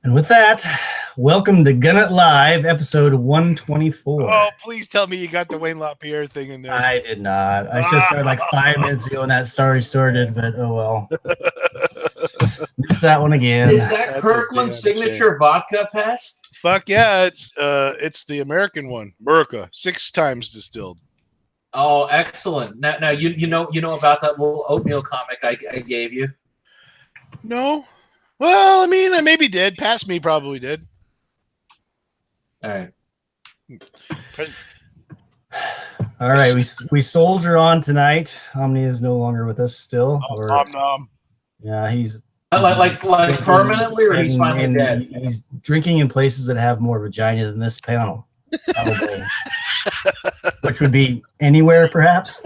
And with that, welcome to Gunnit Live, episode 124. Oh, please tell me you got the Wayne LaPierre thing in there. I did not. I should have started like 5 minutes ago when that story started, but oh well. Missed that one again. Is that Kirkland's signature vodka pest? Fuck yeah, it's the American one, America, 6 times distilled. Oh, excellent. Now you know about that little oatmeal comic I gave you? No. Well, I mean, I maybe did. Past me probably did. All right. All right, we soldier on tonight. Omni is no longer with us still. Yeah, he's like permanently, or he's finally dead. He's drinking in places that have more vagina than this panel, probably. Which would be anywhere, perhaps.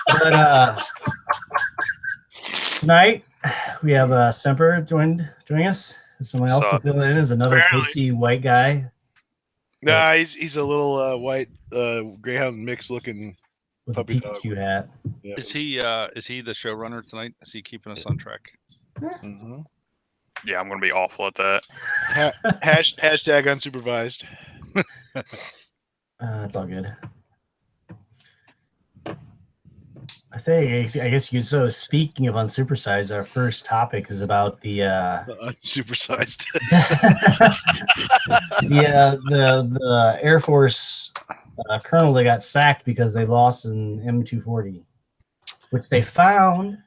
But tonight we have Semper joining us. Someone else to fill in is another pasty white guy. Nah, he's a little white greyhound mix looking with a Pikachu hat. Yeah. Is he the showrunner tonight? Is he keeping us on track? Mm-hmm. Yeah, I'm gonna be awful at that. Hashtag unsupervised. That's all good. I guess you could. So speaking of unsupersized, our first topic is about the unsupersized. the Air Force colonel that got sacked because they lost an M240, which they found.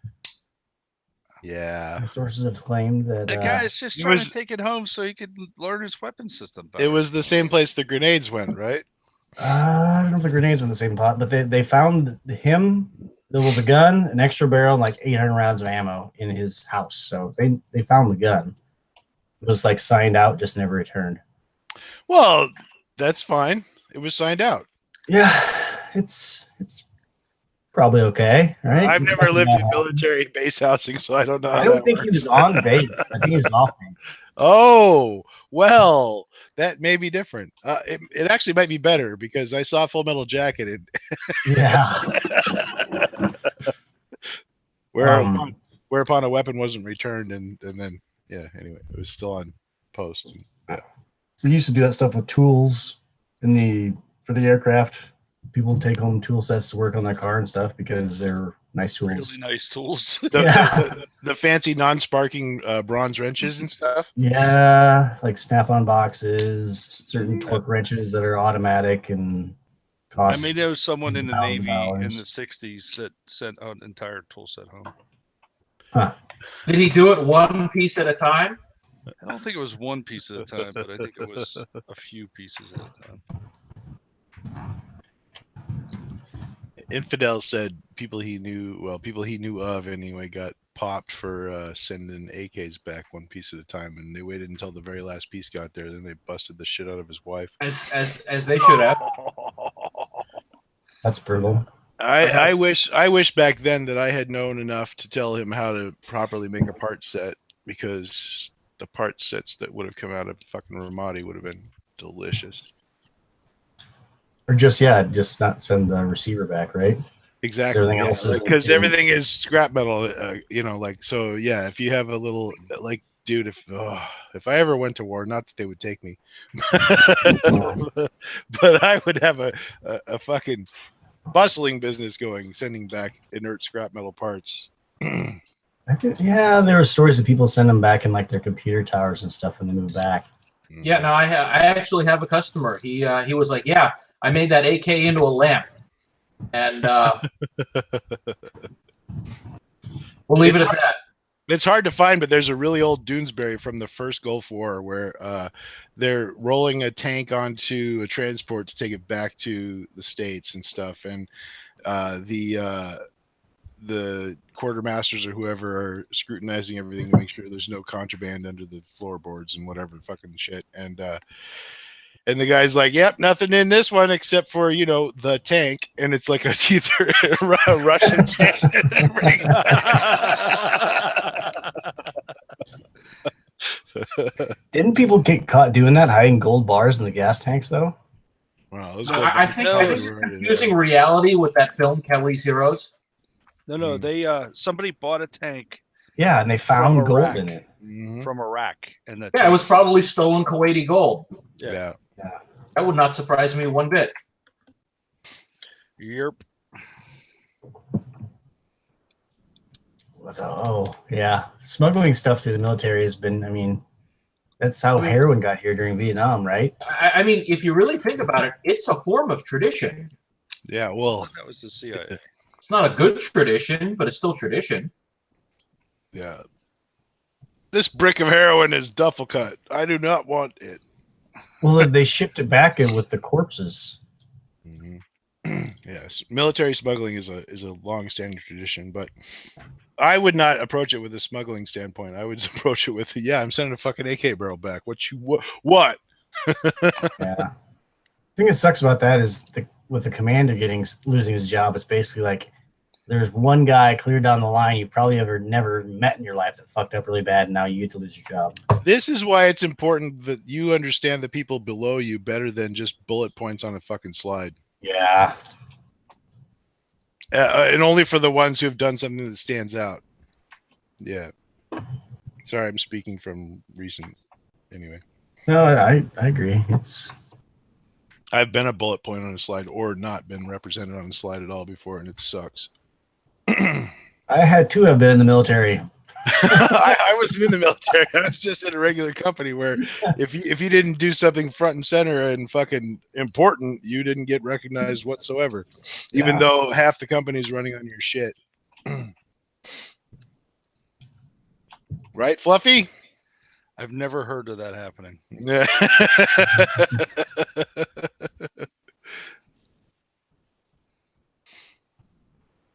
Yeah, the sources have claimed that the guy's just trying to take it home so he could learn his weapon system better. It was the same place the grenades went, right? I don't know if the grenades were in the same pot, but they found him. The gun, an extra barrel, and like 800 rounds of ammo in his house. So they found the gun. It was like signed out, just never returned. Well, that's fine. It was signed out. Yeah, it's probably okay, right? I've never lived in military base housing, so I don't know. I don't think he was on base. I think he was off base. Oh, well, that may be different. It actually might be better because I saw Full Metal Jacket. Yeah. Whereupon a weapon wasn't returned, and then anyway, it was still on post. Yeah. We used to do that stuff with tools for the aircraft. People take home tool sets to work on their car and stuff because they're nice tools. Really nice tools. The fancy non-sparking bronze wrenches and stuff. Yeah, like snap-on boxes, certain torque wrenches that are automatic and cost. I may know someone in the Navy in the 60s that sent an entire tool set home. Huh. Did he do it one piece at a time? I don't think it was one piece at a time, but I think it was a few pieces at a time. Infidel said people he knew of anyway got popped for sending AKs back one piece at a time, and they waited until the very last piece got there. Then they busted the shit out of his wife. As they should have. That's brutal. I wish back then that I had known enough to tell him how to properly make a part set, because the part sets that would have come out of fucking Ramadi would have been delicious. Or just not send the receiver back, right? Exactly. Everything else because everything is scrap metal, so. Yeah, if you have a little dude, if I ever went to war, not that they would take me, but I would have a fucking bustling business going, sending back inert scrap metal parts. There were stories of people send them back in like their computer towers and stuff when they move back. Yeah, no, I actually have a customer. He was like, yeah, I made that AK into a lamp, and we'll leave it at that. It's hard to find, but there's a really old Doonesbury from the first Gulf War where they're rolling a tank onto a transport to take it back to the States and stuff, and the quartermasters or whoever are scrutinizing everything to make sure there's no contraband under the floorboards and whatever fucking shit. And the guy's like, "Yep, nothing in this one except for the tank," and it's like it's either a Russian tank. Didn't people get caught doing that, hiding gold bars in the gas tanks though? Wow, I think you're confusing reality with that film Kelly's Heroes. No, they somebody bought a tank Yeah, and they found gold in it. Mhm. from Iraq, and that Yeah, it was probably stolen Kuwaiti gold. Yeah. That would not surprise me one bit. Yep. Oh, yeah. Smuggling stuff through the military has been, I mean, that's how heroin got here during Vietnam, right? I mean, if you really think about it, it's a form of tradition. Yeah. Well. That was the CIA. It's not a good tradition, but it's still tradition. Yeah. This brick of heroin is duffel cut. I do not want it. Well, they shipped it back in with the corpses. Mm-hmm. Yes, military smuggling is a long-standing tradition, but I would not approach it with a smuggling standpoint. I would approach it with, I'm sending a fucking AK barrel back. What? Yeah. The thing that sucks about that is with the commander losing his job, it's basically like there's one guy clear down the line you've probably never met in your life that fucked up really bad, and now you get to lose your job. This is why it's important that you understand the people below you better than just bullet points on a fucking slide. Yeah. And only for the ones who have done something that stands out. Yeah. Sorry, I'm speaking from recent. Anyway. No, I agree. I've been a bullet point on a slide or not been represented on a slide at all before, and it sucks. I had two have been in the military. I wasn't in the military. I was just in a regular company where if you didn't do something front and center and fucking important, you didn't get recognized whatsoever, even though half the company's running on your shit. Right, Fluffy? I've never heard of that happening. Yeah.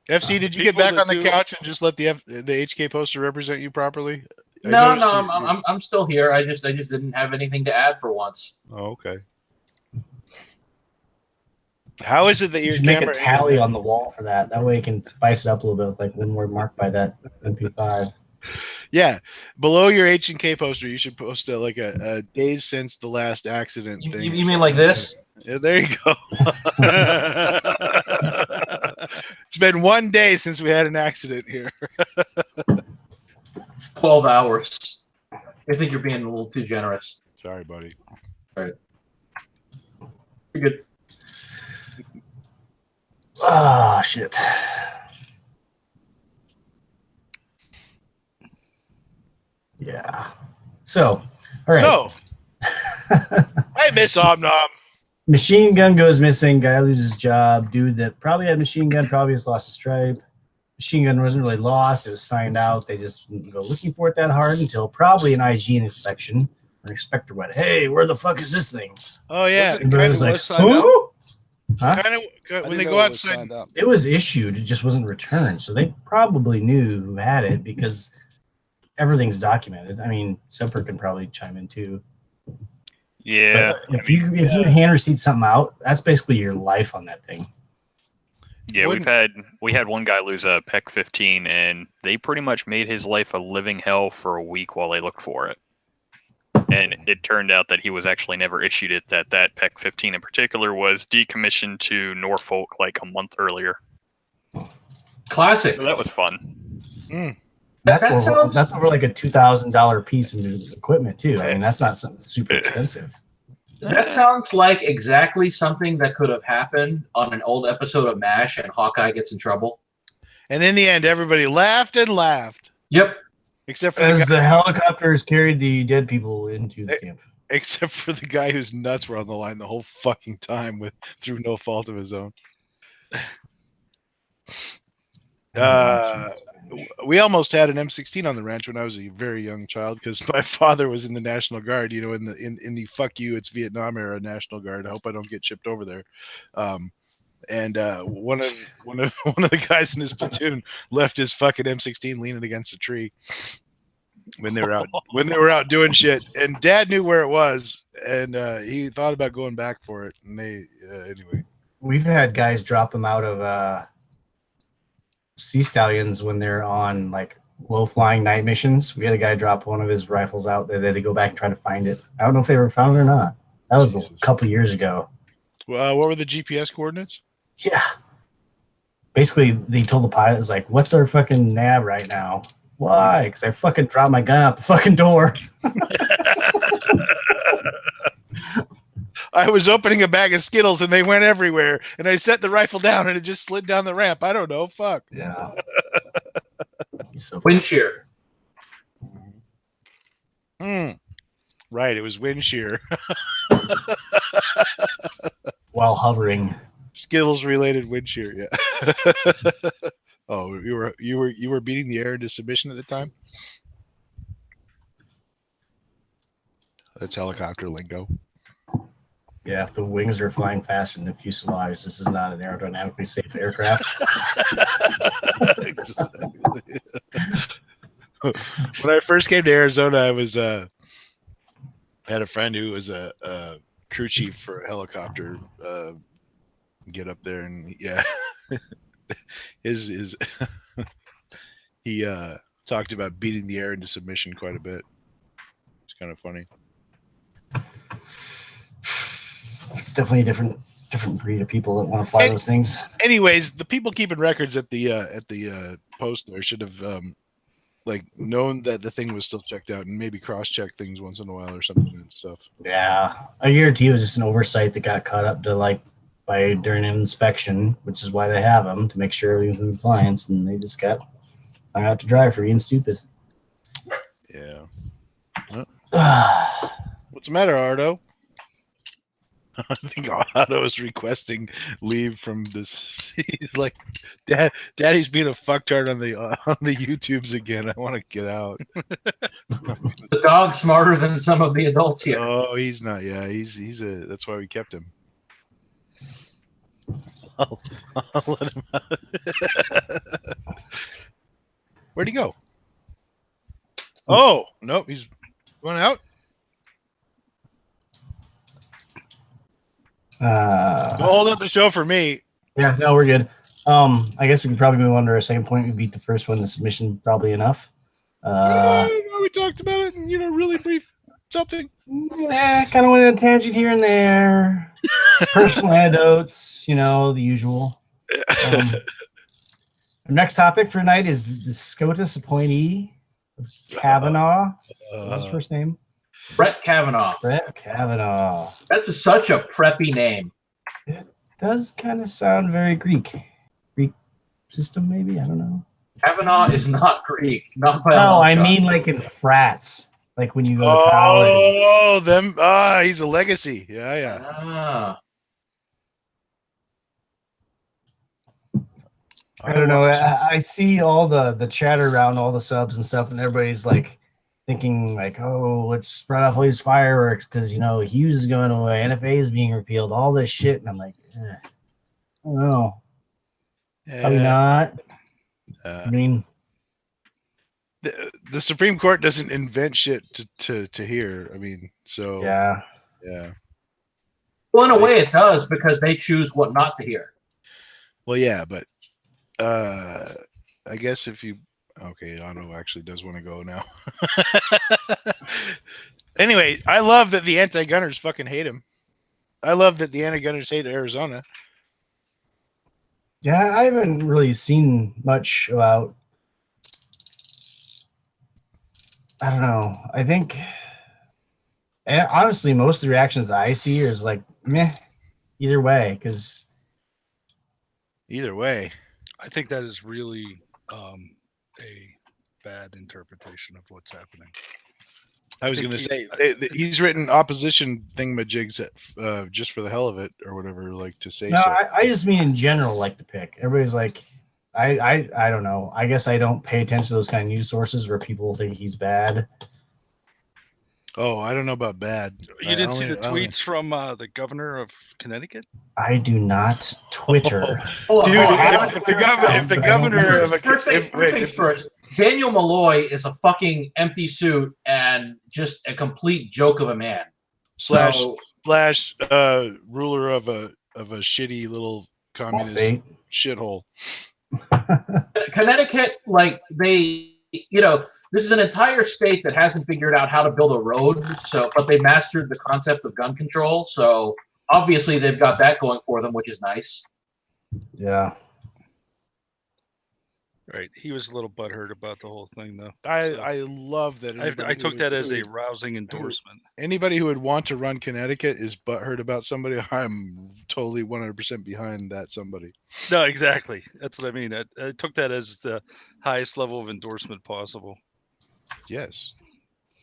FC, did you get back on the couch and just let the HK poster represent you properly? No, I'm still here. I just didn't have anything to add for once. Oh, okay. How is it that You your should make camera a tally on the wall for that? That way you can spice it up a little bit with like one more marked by that MP5. Yeah, below your H&K poster, you should post a days since the last accident thing. You mean like this? Yeah, there you go. It's been 1 day since we had an accident here. 12 hours. I think you're being a little too generous. Sorry, buddy. All right. You're good. Ah, shit. Yeah. So, all right. So, I miss Om Nom. Machine gun goes missing. Guy loses job. Dude that probably had machine gun probably has lost his stripe. Machine gun wasn't really lost. It was signed out. They just didn't go looking for it that hard until probably an IG inspection. An inspector went, "Hey, where the fuck is this thing?" Oh yeah, Was it kind of like, signed out? Huh? kind of when they know go it was outside. signed out. It was issued. It just wasn't returned. So they probably knew who had it because everything's documented. I mean, Semper can probably chime in too. Yeah. But if you hand receipt something out, that's basically your life on that thing. Yeah, we had one guy lose a PEC 15, and they pretty much made his life a living hell for a week while they looked for it. And it turned out that he was actually never issued it. That PEC 15 in particular was decommissioned to Norfolk like a month earlier. Classic. So that was fun. That's over like a $2,000 piece of equipment too. I mean, that's not something super expensive. That sounds like exactly something that could have happened on an old episode of MASH, and Hawkeye gets in trouble. And in the end, everybody laughed and laughed. Yep. Except for As the helicopters carried the dead people into the camp. Except for the guy whose nuts were on the line the whole fucking time through no fault of his own. We almost had an M16 on the ranch when I was a very young child because my father was in the National Guard, in the fuck you, it's Vietnam era National Guard. I hope I don't get shipped over there. And one of the guys in his platoon left his fucking M16 leaning against a tree when they were out doing shit. And Dad knew where it was, and he thought about going back for it. And anyway. We've had guys drop them out of Sea Stallions when they're on like low flying night missions. We had a guy drop one of his rifles out there. They had to go back and try to find it. I don't know if they ever found it or not. That was a couple years ago. What were the GPS coordinates? Yeah. Basically, they told the pilot, "What's our fucking nav right now?" Why? Because I fucking dropped my gun out the fucking door. I was opening a bag of Skittles and they went everywhere, and I set the rifle down and it just slid down the ramp. I don't know. Fuck. Yeah. So Wind shear. Right. It was wind shear. while hovering. Skittles related wind shear. Yeah. Oh, you were beating the air into submission at the time. That's helicopter lingo. Yeah, if the wings are flying faster than the fuselage, this is not an aerodynamically safe aircraft. When I first came to Arizona, I was had a friend who was a crew chief for a helicopter. Get up there and yeah, his he talked about beating the air into submission quite a bit. It's kind of funny. It's definitely a different breed of people that want to fly those things. Anyways, the people keeping records at the post there should have like known that the thing was still checked out and maybe cross-check things once in a while or something and stuff. Yeah, I guarantee it was just an oversight that got caught up to during an inspection, which is why they have them, to make sure everything's in compliance, and they just got hung out to dry for being stupid. Yeah. What's the matter, Ardo? I think Otto is requesting leave from this. He's like, Daddy's being a fucktard on the YouTubes again. I want to get out. The dog's smarter than some of the adults here. Oh, he's not. Yeah, he's a. That's why we kept him. I'll let him out. Where'd he go? Oh no, he's going out. Hold up the show for me. Yeah, no, we're good. I guess we could probably move on to our second point. We beat the first one, the submission, probably enough. We talked about it in, really brief something. Yeah, kind of went on a tangent here and there. Personal anecdotes, the usual. Our next topic for tonight is the SCOTUS appointee, Kavanaugh. What's his first name? Brett Kavanaugh. Brett Kavanaugh. That's such a preppy name. It does kind of sound very Greek. Greek system, maybe? I don't know. Kavanaugh is not Greek. Not by No, I mean like in frats. Like when you go to college. Oh, them. He's a legacy. Yeah. Ah. I don't know. I see all the chatter around all the subs and stuff, and everybody's like thinking like, oh, let's spread off all these fireworks because Hughes is going away, NFA is being repealed, all this shit, and I'm like, I don't know. Probably not. I mean, the Supreme Court doesn't invent shit to hear. I mean, so yeah. Well, in a way, it does because they choose what not to hear. Well, yeah, but I guess if you. Okay, Otto actually does want to go now. Anyway, I love that the anti-gunners fucking hate him. I love that the anti-gunners hate Arizona. Yeah, I haven't really seen much about. I don't know. I think, and honestly, most of the reactions I see is like, meh, either way, because. Either way. I think that is really a bad interpretation of what's happening. I was going to say he's written opposition thingamajigs just for the hell of it or whatever, like to say. No, so. I just mean in general, like the pick. Everybody's like, I don't know. I guess I don't pay attention to those kind of news sources where people think he's bad. Oh, I don't know about bad. You didn't see the tweets from the governor of Connecticut? I do not Twitter. Dude, if the governor of a first things first. Daniel Malloy is a fucking empty suit and just a complete joke of a man. Slash ruler of a shitty little communist shithole. Connecticut, like this is an entire state that hasn't figured out how to build a road, but they mastered the concept of gun control. So obviously they've got that going for them, which is nice. Yeah. Right. He was a little butthurt about the whole thing, though. I love that. I took that as a rousing endorsement. Anybody who would want to run Connecticut is butthurt about somebody. I'm totally 100% behind that somebody. No, exactly. That's what I mean. I took that as the highest level of endorsement possible. Yes.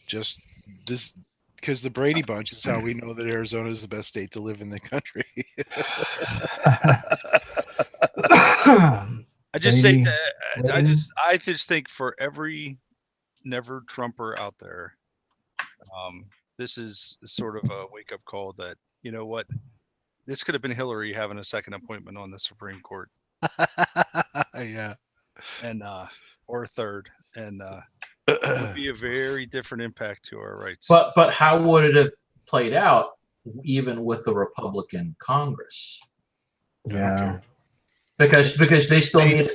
Just this, because the Brady Bunch is how we know that Arizona is the best state to live in the country. I just say Brady, that I just think for every never Trumper out there, this is sort of a wake up call that, you know what, this could have been Hillary having a second appointment on the Supreme Court. Yeah. And or a third, and it would be a very different impact to our rights. But how would it have played out even with the Republican Congress? Yeah. Because they still need a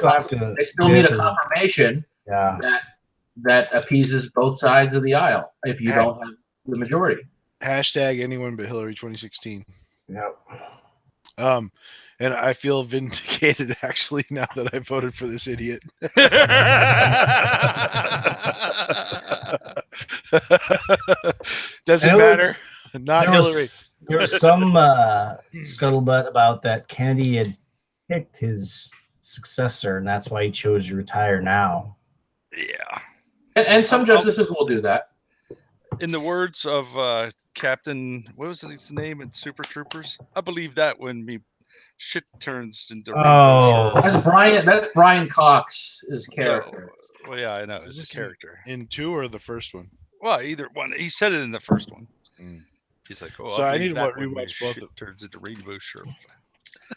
confirmation that appeases both sides of the aisle if you don't have the majority. Hashtag anyone but Hillary 2016. Yep. And I feel vindicated actually now that I voted for this idiot. Doesn't matter. Not Hillary. There was some scuttlebutt about that Kennedy had picked his successor, and that's why he chose to retire now. Yeah. And some justices will do that. In the words of Captain, what was his name in Super Troopers? I believe that when me shit turns into. That's Brian Cox's character. Well, yeah, I know. It's a character. In 2 or the first one? Well, either one. He said it in the first one. He's like, "Oh, so I need to rewatch both. Shit turns into rainbow shirt."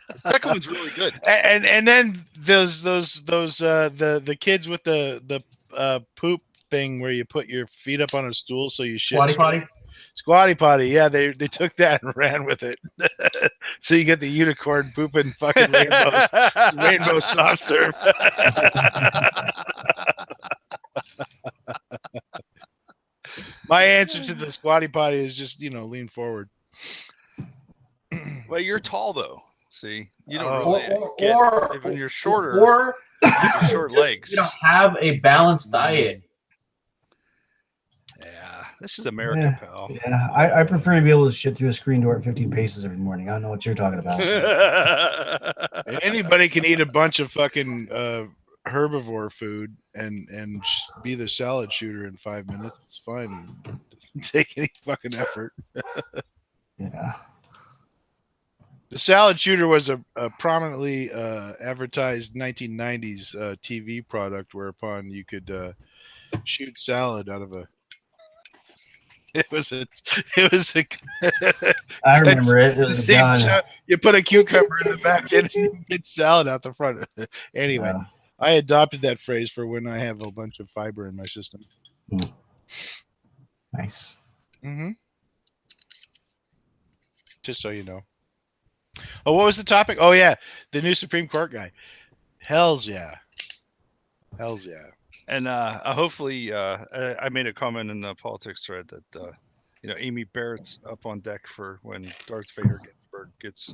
The second one's really good. And then the kids with the poop thing where you put your feet up on a stool so you shit. Squatty potty. Yeah, they took that and ran with it. So you get the unicorn pooping fucking rainbow soft serve. My answer to the squatty potty is just, lean forward. Well, you're tall though. See, you don't or when you're shorter, or short legs. You don't have a balanced diet. Yeah, this is America, pal. Yeah, I prefer to be able to shit through a screen door at 15 paces every morning. I don't know what you're talking about. Anybody can eat a bunch of fucking herbivore food and be the salad shooter in 5 minutes. It's fine. It doesn't take any fucking effort. Yeah. The salad shooter was a prominently advertised 1990s TV product whereupon you could shoot salad out of a. It was a. I remember it. It was a gun. You put a cucumber in the back and you get salad out the front. Anyway, I adopted that phrase for when I have a bunch of fiber in my system. Nice. Mm-hmm. Just so you know. Oh, what was the topic? Oh, yeah. The new Supreme Court guy. Hells yeah. Hells yeah. And hopefully, I made a comment in the politics thread that, Amy Barrett's up on deck for when Darth Vader gets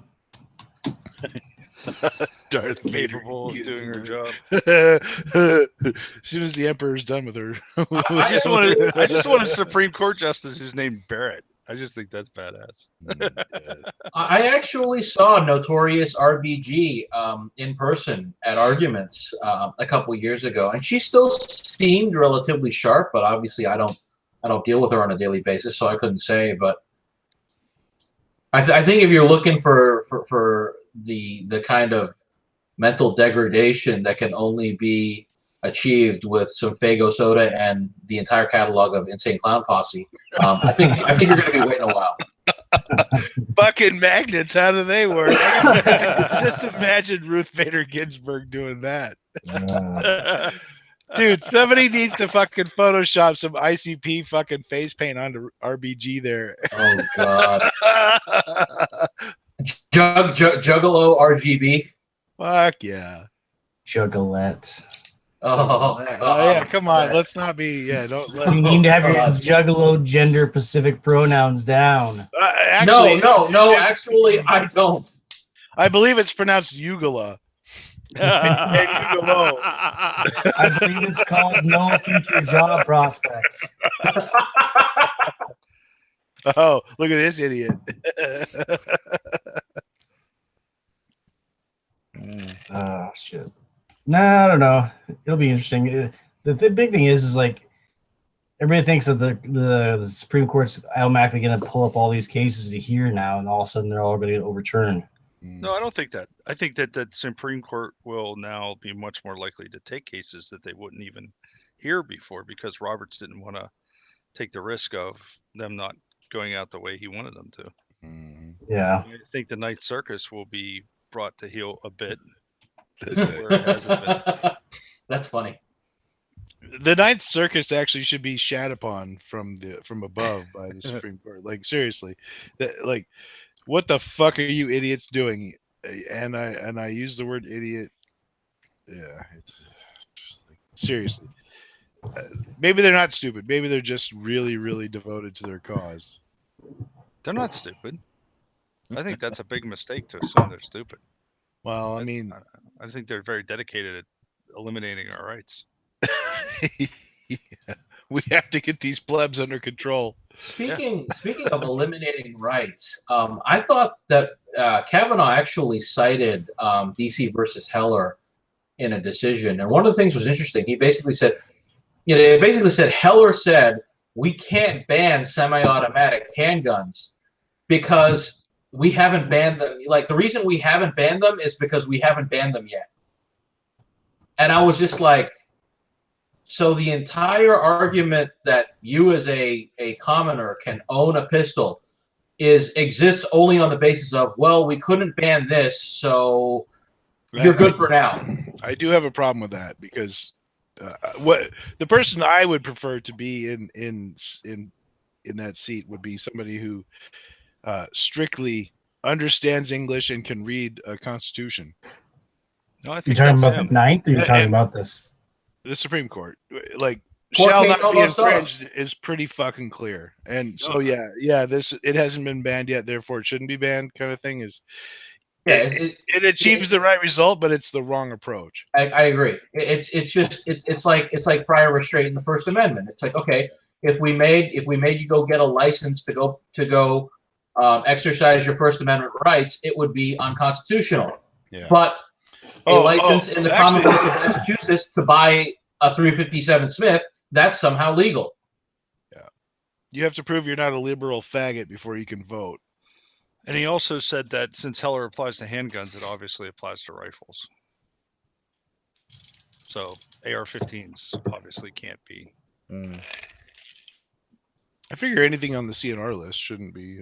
capable of doing her job. As soon as the Emperor's done with her. I just want a Supreme Court justice who's named Barrett. I just think that's badass. I actually saw Notorious RBG in person at Arguments a couple years ago, and she still seemed relatively sharp. But obviously, I don't deal with her on a daily basis, so I couldn't say. But I think if you're looking for the kind of mental degradation that can only be achieved with some Faygo soda and the entire catalog of Insane Clown Posse, I think you're going to be waiting a while. Fucking magnets, how do they work? Just imagine Ruth Bader Ginsburg doing that. Dude, somebody needs to fucking Photoshop some ICP fucking face paint onto RBG there. Oh god. Juggalo RGB. Fuck yeah. Juggalette. Oh yeah, come on. Let's not be. Yeah, don't. You need to have your Juggalo gender Pacific pronouns down. Actually, no. Actually, I don't. I believe it's pronounced Ugala. And you below. I believe it's called no future job prospects. Oh, look at this idiot. Oh shit. Nah, I don't know. It'll be interesting. The big thing is like everybody thinks that the Supreme Court's automatically going to pull up all these cases to hear now, and all of a sudden they're all going to get overturned. No, I don't think that. I think that the Supreme Court will now be much more likely to take cases that they wouldn't even hear before, because Roberts didn't want to take the risk of them not going out the way he wanted them to. Yeah. I think the Ninth Circus will be brought to heel a bit. Where it hasn't been. That's funny. The Ninth Circus actually should be shat upon from above by the Supreme Court. Like seriously, like what the fuck are you idiots doing? And I use the word idiot. Yeah, it's like, seriously. Maybe they're not stupid. Maybe they're just really, really devoted to their cause. They're not stupid. I think that's a big mistake to assume they're stupid. Well, I mean, I think they're very dedicated at eliminating our rights. yeah, we have to get these plebs under control. Speaking of eliminating rights, I thought that Kavanaugh actually cited DC versus Heller in a decision, and one of the things was interesting. He basically said, Heller said we can't ban semi-automatic handguns because we haven't banned them. Like the reason we haven't banned them is because we haven't banned them yet. And I was just like, so the entire argument that you as a commoner can own a pistol exists only on the basis of, well, we couldn't ban this, so you're good for now. I do have a problem with that because what the person I would prefer to be in that seat would be somebody who strictly understands English and can read a constitution. No, I You're think talking that's about him. the ninth, or you're talking about this? The Supreme Court, like, Court shall can't not know be those infringed stuff. is pretty fucking clear. And so Okay. yeah, this it hasn't been banned yet, therefore it shouldn't be banned. Kind of thing is. Yeah, It achieves the right result, but it's the wrong approach. I agree. It's like prior restraint in the First Amendment. It's like, okay, if we made you go get a license to go exercise your First Amendment rights, it would be unconstitutional. Yeah. But a license in the Commonwealth of Massachusetts to buy a 357 Smith, that's somehow legal. Yeah. You have to prove you're not a liberal faggot before you can vote. And he also said that since Heller applies to handguns, it obviously applies to rifles. So AR-15s obviously can't be. I figure anything on the CNR list shouldn't be.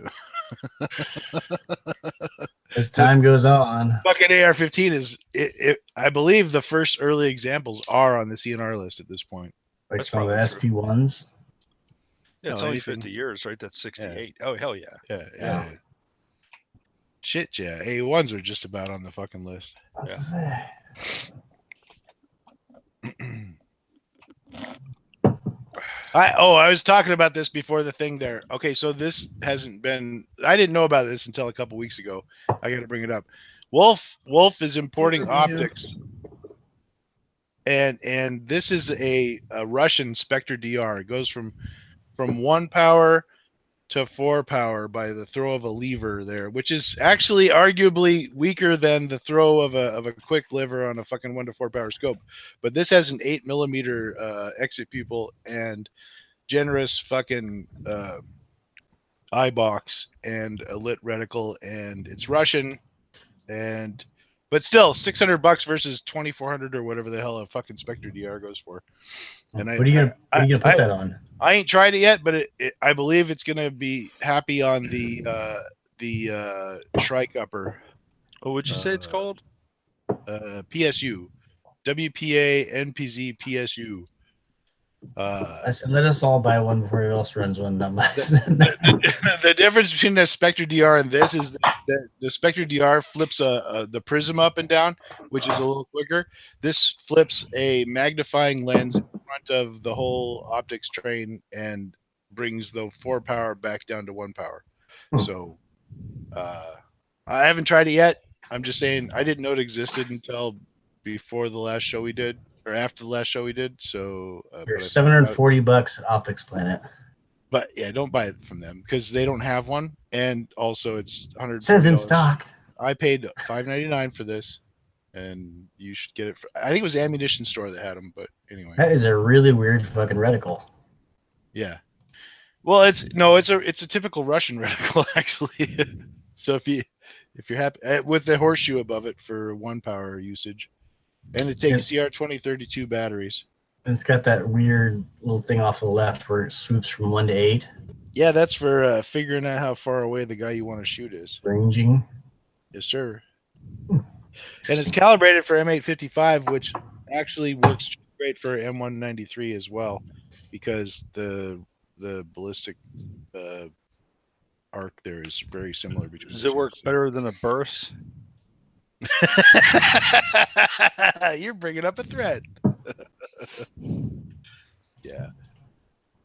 As time goes on, Fucking AR-15 is. I believe the first early examples are on the CNR list at this point. like That's some of the probably true. SP1s. Yeah, it's No, only anything. 50 years, right? That's 68. Oh, hell yeah. Yeah. Shit, yeah. A1s are just about on the fucking list. I was talking about this before the thing there. Okay, so this hasn't been. I didn't know about this until a couple weeks ago. I got to bring it up. Wolf is importing optics, and this is a Russian Spectre DR. It goes from 1 power to 4 power by the throw of a lever there, which is actually arguably weaker than the throw of a quick lever on a fucking 1 to 4 power scope. But this has an 8mm exit pupil and generous fucking eye box and a lit reticle, and it's Russian, but still $600 versus 2,400 or whatever the hell a fucking Spectre DR goes for. And What are you gonna put that on? I ain't tried it yet, but I believe it's gonna be happy on the trike upper. What would you say it's called? PSU, WPA NPZ PSU. I said, let us all buy one before everyone else runs one. The difference between the Spectre DR and this is that the Spectre DR flips the prism up and down, which is a little quicker. This flips a magnifying lens in front of the whole optics train and brings the 4 power back down to 1 power. So I haven't tried it yet. I'm just saying I didn't know it existed until before the last show we did, or after the last show we did. So They're $740 Optics Planet. But yeah, don't buy it from them because they don't have one, and also it's $140. It says in stock. I paid $5.99 for this, and you should get it. I think it was Ammunition Store that had them, but anyway. That is a really weird fucking reticle. Yeah. Well, it's a typical Russian reticle actually. So if you're happy with the horseshoe above it for 1 power usage, and it takes CR2032 batteries. It's got that weird little thing off to the left where it swoops from 1 to 8. Yeah, that's for figuring out how far away the guy you want to shoot is. Ranging. Yes, sir. And it's calibrated for M855, which actually works great for M193 as well, because the ballistic arc there is very similar between. Does it work better than a burst? You're bringing up a threat. Yeah.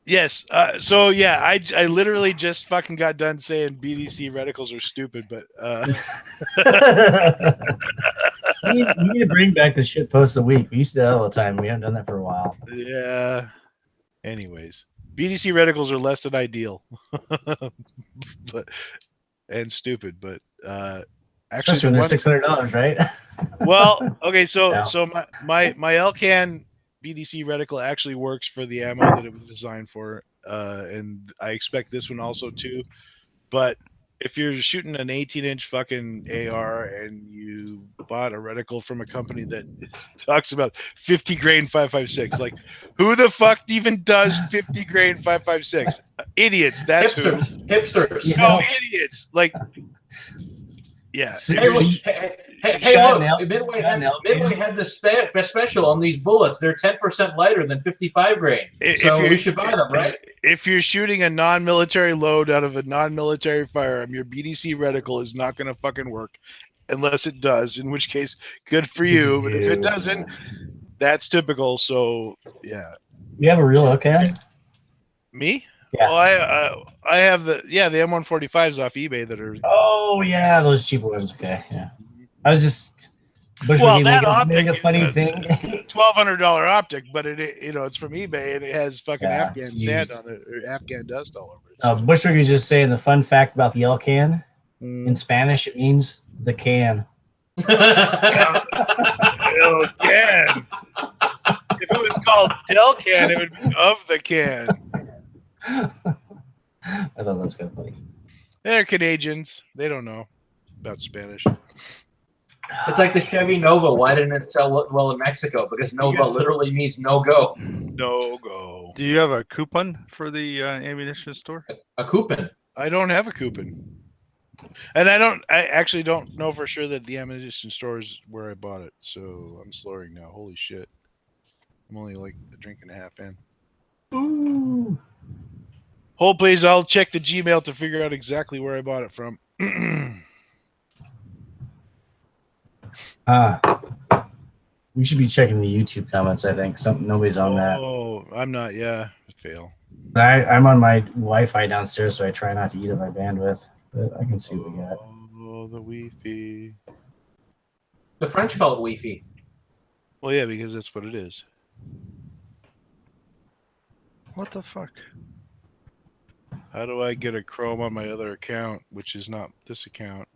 Yes. So yeah, I literally just fucking got done saying BDC reticles are stupid, but we need to bring back the shit post of the week. We used to do that all the time. We haven't done that for a while. Yeah. Anyways, BDC reticles are less than ideal, and stupid, but actually, especially when they're $600, right? Well, okay, so Yeah. so my Elcan BDC reticle actually works for the ammo that it was designed for, and I expect this one also too. But if you're shooting an 18-inch fucking AR and you bought a reticle from a company that talks about 50 grain 5.56, like who the fuck even does 50 grain 5.56? Idiots. That's Hipsters. No, idiots. Like, yeah. Hey, look, Midway had this special on these bullets. They're 10% lighter than 55 grain. So we should buy them, right? If you're shooting a non-military load out of a non-military firearm, your BDC reticle is not going to fucking work unless it does, in which case, good for you. But if it doesn't, that's typical. So, yeah. You have a real Elcan? Me? Yeah. Well, I have the M145s off eBay that are. Oh, yeah, those cheap ones. Okay, yeah. I was just. Well, that optic optic a funny is thing. $1,200 optic, but it's from eBay and it has fucking Afghan sand used. on it, or Afghan dust all over it. Bushwick was just saying the fun fact about the Elcan. In Spanish, it means the can. Elcan. If it was called Delcan, it would be of the can. I thought that was kind of funny. They're Canadians. They don't know about Spanish. It's like the Chevy Nova. Why didn't it sell well in Mexico? Because Nova literally means no go. No go. Do you have a coupon for the ammunition store? A coupon. I don't have a coupon. And I actually don't know for sure that the ammunition store is where I bought it. So I'm slurring now. Holy shit. I'm only like a drink and a half in. Ooh. Hold please, I'll check the Gmail to figure out exactly where I bought it from. We should be checking the YouTube comments, I think. Nobody's on that. Oh, I'm not, yeah. Fail. I'm on my Wi-Fi downstairs, so I try not to eat up my bandwidth. But I can see what we got. Oh, the Wi-Fi. The French call it Wi-Fi. Well, yeah, because that's what it is. What the fuck? How do I get a Chrome on my other account, which is not this account?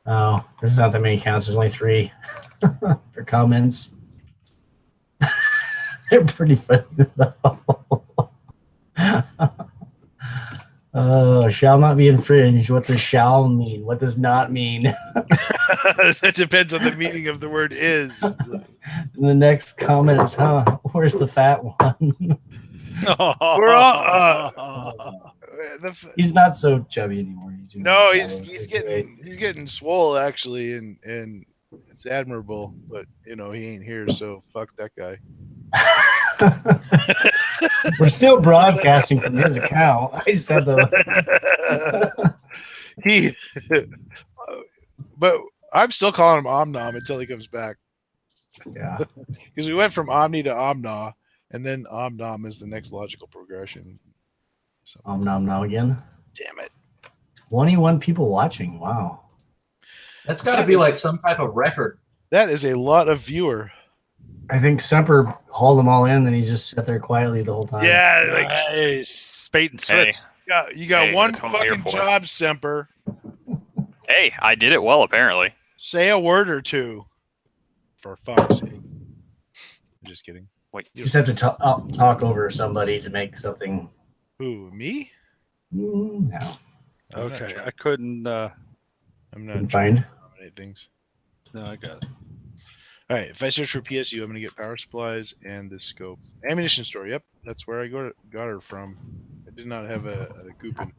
Oh, there's not that many accounts. There's only 3 for comments. They're pretty funny though. Shall not be infringed. What does shall mean? What does not mean? That depends on the meaning of the word is. And the next comment is, where's the fat one? We're all, He's not so chubby anymore. He's getting swole actually, and it's admirable. But he ain't here, so fuck that guy. We're still broadcasting from his account. I said but I'm still calling him Omnom until he comes back. Yeah, because we went from Omni to Omna, and then Omnom is the next logical progression. So. Omnom again. Damn it! 21 people watching. Wow, that's got to be like some type of record. That is a lot of viewer. I think Semper hauled them all in, then he just sat there quietly the whole time. Yeah, like Nice. Bait and Hey, switch. you got Hey, one that's what I'm here fucking for. job, Semper. hey, I did it well apparently. Say a word or two. For fuck's sake. I'm just kidding. Wait, You just have to talk over somebody to make something. Who, me? No, I'm not Okay, trying- I couldn't. I'm can not trying find. to dominate things. No, I got it. All right, if I search for PSU, I'm gonna get power supplies and the scope. Ammunition store. Yep, that's where I got her from. I did not have a coupon.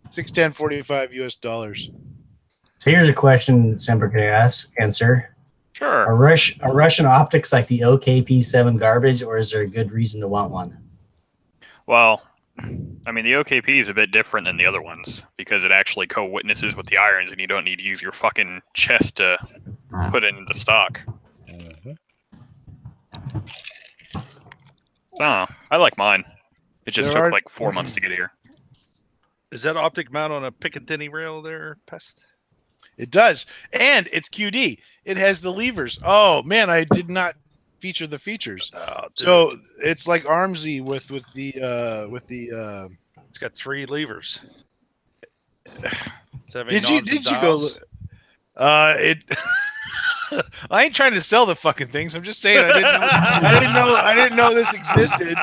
610.45 US dollars. So here's a question Semper can answer. sure. Are Russian optics like the OKP7 garbage, or is there a good reason to want one? Well, I mean, the OKP is a bit different than the other ones because it actually co-witnesses with the irons, and you don't need to use your fucking chest to put it into stock. So, I like mine. It just There took are- like 4 months to get here. Is that optic mount on a Picatinny rail there, Pest? It does, and it's QD. It has the levers. Oh man, I did not feature the features. Oh, dude. So it's like Armsy with the It's got 3 levers. 7 Did you knobs and go? dials. It. I ain't trying to sell the fucking things. I'm just saying I didn't know this existed.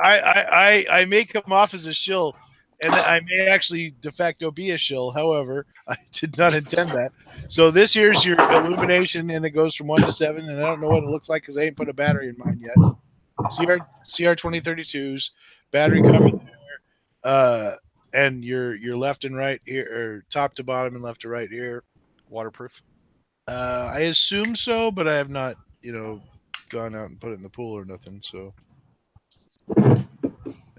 I may come off as a shill, and I may actually de facto be a shill. However, I did not intend that. So this here's your illumination, and it goes from 1 to 7, and I don't know what it looks like because I ain't put a battery in mine yet. CR 2032s, battery coming there, and your left and right here, or top to bottom and left to right here. Waterproof. I assume so, but I have not, gone out and put it in the pool or nothing. So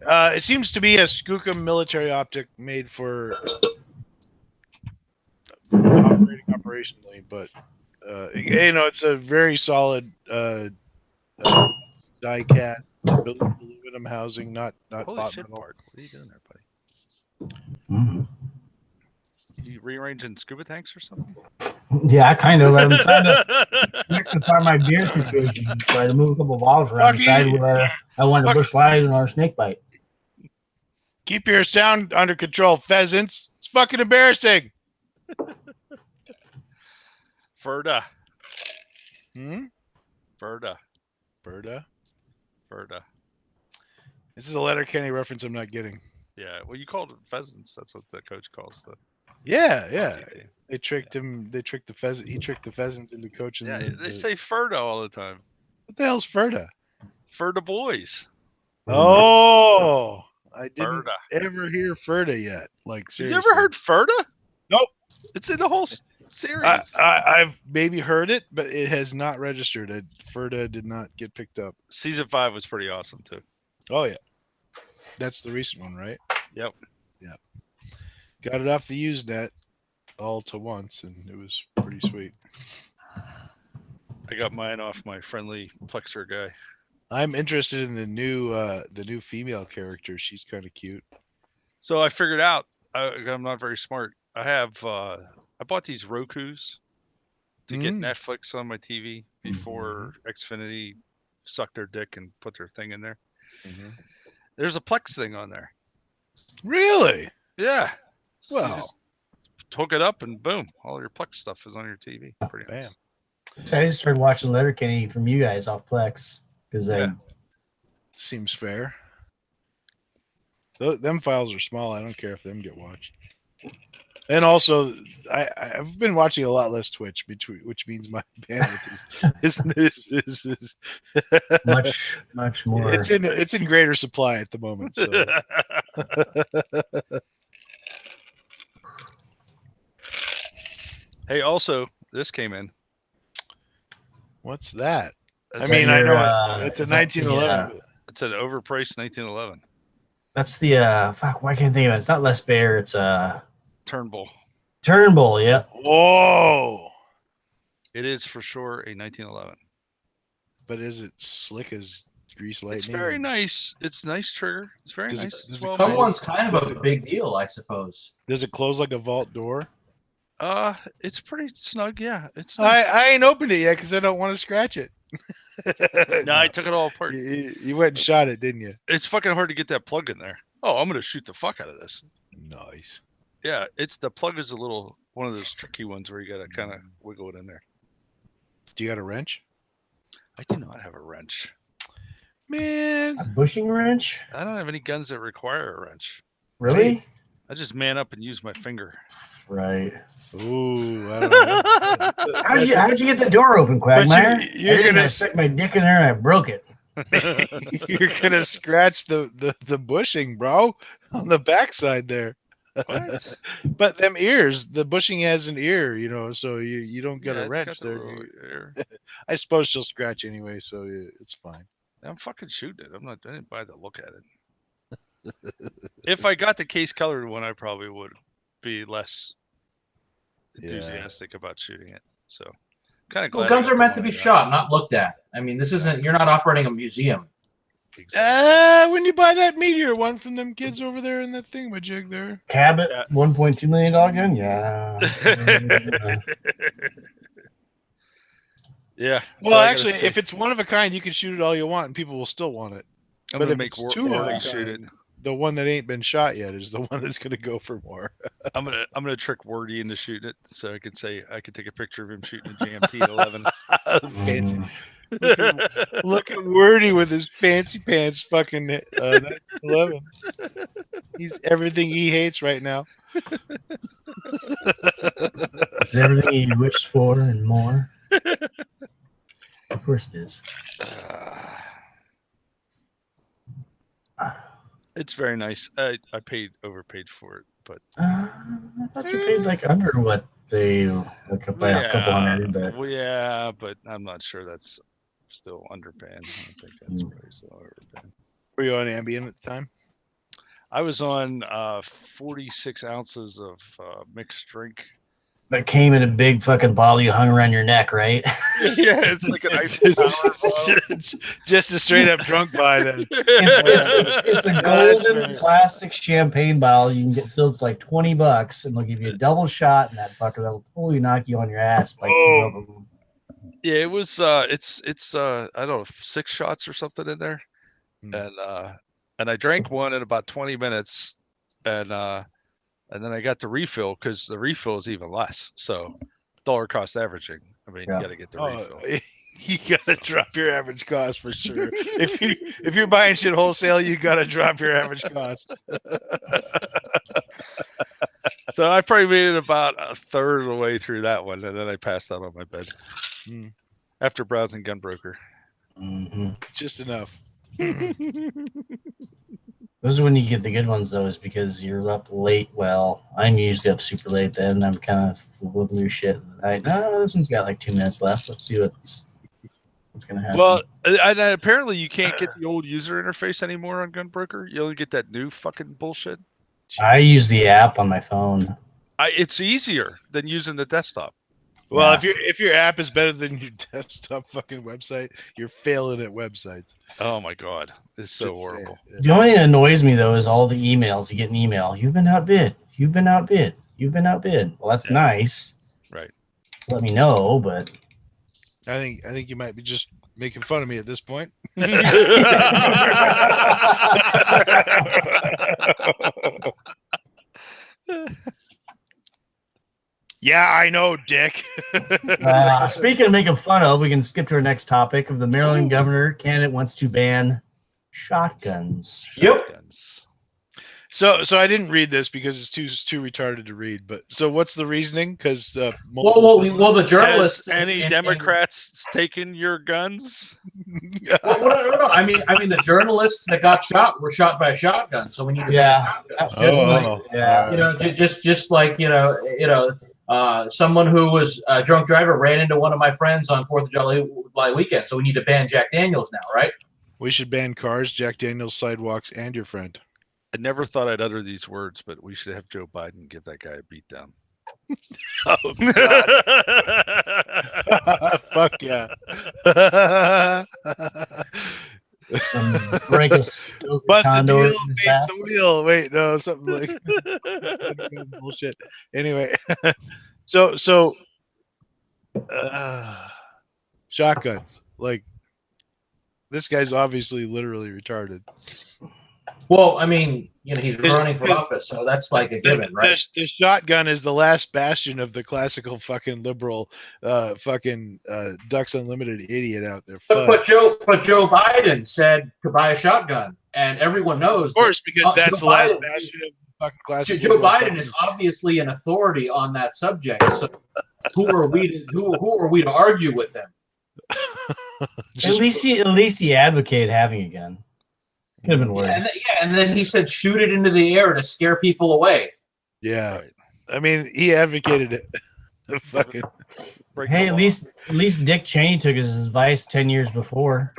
it seems to be a Skookum military optic made for operating operationally, but it's a very solid die cat aluminum housing, not Holy pot shit, metal. Bart. What are you doing there, buddy? Mm-hmm. You rearranging scuba tanks or something? Yeah, kind of. I'm trying to rectify my beer situation. So I had to move a couple balls around Fuck inside you. where I wanted to Fuck. bush slide on our snake bite. Keep your sound under control, pheasants. It's fucking embarrassing. Verda. Hmm? Verda. Berta? Verda. This is a Letterkenny reference I'm not getting. Yeah, well, you called it pheasants. That's what the coach calls the Yeah. hockey team. They tricked him. They tricked the pheasant. He tricked the pheasants into coaching. Yeah, they say Ferda all the time. What the hell's Ferda? Ferda boys. Oh, I didn't Ferda. ever hear Ferda yet. Like You seriously. never heard Ferda? Nope. It's in the whole series. I've maybe heard it, but it has not registered. Ferda did not get picked up. Season 5 was pretty awesome too. Oh yeah, that's the recent one, right? Yep. Yeah. Got it off the Usenet all to once, and it was pretty sweet. I got mine off my friendly Plexer guy. I'm interested in the new female character. She's kind of cute. So I figured out I'm not very smart. I bought these Rokus to get Netflix on my TV before Xfinity sucked their dick and put their thing in there. Mm-hmm. There's a Plex thing on there. Really? Yeah. So you Well, just hook it up and boom, all your Plex stuff is on your TV. Pretty bam. nice. So I just started watching Letterkenny from you guys off Plex because Yeah. Seems fair. Them files are small. I don't care if them get watched. And also, I've been watching a lot less Twitch, which means my bandwidth is much more. It's in greater supply at the moment. So. Hey, also, this came in. What's that? That's I mean, I know it's a is that the, 1911. It's an overpriced 1911 That's the fuck. Why can't I think of it? It's not Les Bear. It's Turnbull. Turnbull. Yeah. Whoa! It is for sure a 1911. But is it slick as grease lightning? It's very nice. It's nice trigger. It's very Does it- nice. does It's it well come made. Someone's kind of Does a it- big deal, I suppose. Does it close like a vault door? It's pretty snug. Yeah, it's nice. I ain't opened it yet because I don't want to scratch it. No, I took it all apart. You went and shot it, didn't you? It's fucking hard to get that plug in there. Oh, I'm gonna shoot the fuck out of this. Nice. Yeah, the plug is one of those tricky ones where you gotta kind of wiggle it in there. Do you got a wrench? I do not have a wrench. Man, A bushing wrench? I don't have any guns that require a wrench. Really? I just man up and use my finger. Right. ooh, I don't know. How'd you get the door open, Quagmire? you're gonna stick my dick in there and I broke it. You're gonna scratch the bushing, bro, on the backside there. What? But them ears, the bushing has an ear, so you don't get a wrench there. I suppose she'll scratch anyway, so it's fine. I'm fucking shooting it. I didn't buy the look at it. If I got the case colored one, I probably would be less enthusiastic about shooting it. So kind of glad. Well, guns are meant to be shot, not looked at. I mean, this isn't. You're not operating a museum. Exactly. When you buy that meteor one from them kids over there in that thingamajig there. Cabot, $1.2 million gun? Yeah. Yeah. Well, so actually, if it's one of a kind, you can shoot it all you want, and people will still want it. I'm but gonna if make it's Wardy two of a shoot it. kind, the one that ain't been shot yet is the one that's gonna go for more. I'm gonna trick Wardy into shooting it, so I could take a picture of him shooting a JMT 11. Fancy. Looking wordy with his fancy pants fucking 11. He's everything he hates right now. It's everything you wish for and more. Of course it is. It's very nice. I overpaid for it, but I thought you paid like under what they by a couple hundred. But well, yeah, but I'm not sure that's still underpaying. I don't think that's probably still overpaying. Were you on Ambien at the time? I was on 46 ounces of mixed drink. that came in a big fucking bottle you hung around your neck, right? Yeah, it's like an ice just a straight up drunk buy then. It's a golden plastic champagne bottle you can get filled for like $20, and they'll give you a double shot in that fucker. That'll totally knock you on your ass. Like two of them. Yeah, it was. It's I don't know, 6 shots or something in there, and I drank one in about 20 minutes, and then I got the refill because the refill is even less. So dollar cost averaging. I mean, you got to get the refill. You gotta drop your average cost for sure. if you're buying shit wholesale, you gotta drop your average cost. So I probably made it about a third of the way through that one, and then I passed out on my bed after browsing Gunbroker. Mm-hmm. Just enough. Those are when you get the good ones, though, is because you're up late. Well, I'm usually up super late then. I'm kind of flipping through shit. This one's got like 2 minutes left. Let's see what's going to happen. Well, and apparently you can't get the old user interface anymore on Gunbroker. You only get that new fucking bullshit. I use the app on my phone. It's easier than using the desktop. Well, if your app is better than your desktop fucking website, you're failing at websites. Oh my god, it's so horrible. The only thing that annoys me though is all the emails. You get an email. You've been outbid. You've been outbid. You've been outbid. Well, that's nice. Right. Let me know, but I think you might be just making fun of me at this point. Yeah, I know, Dick. Speaking of making fun of, we can skip to our next topic of the Maryland governor candidate wants to ban shotguns. Shotguns. So I didn't read this because it's too retarded to read. But so what's the reasoning? Because the journalists. Has any Democrats taken your guns? No. I mean, the journalists that got shot were shot by a shotgun. So we need to ban shotguns. Just like someone who was a drunk driver ran into one of my friends on 4th of July weekend. So we need to ban Jack Daniels now, right? We should ban cars, Jack Daniels, sidewalks, and your friend. I never thought I'd utter these words, but we should have Joe Biden give that guy a beat down. Oh, God. Fuck yeah. Break a busted deal, face the wheel. Wait, no, something like bullshit. Anyway, So shotguns. Like, this guy's obviously literally retarded. Well, I mean, he's Because- running for because office, so that's like a given, right? The shotgun is the last bastion of the classical fucking liberal, Ducks Unlimited idiot out there. But Joe Biden said to buy a shotgun, and everyone knows. Of course, because that's Joe the last Biden- bastion of fucking classical. Joe Biden is obviously an authority on that subject. So who are we to argue with him? At least he advocated having a gun. Could have been worse. And then he said shoot it into the air to scare people away. Yeah, Right. I mean, he advocated it. Fucking. Hey, at least Dick Cheney took his advice 10 years before.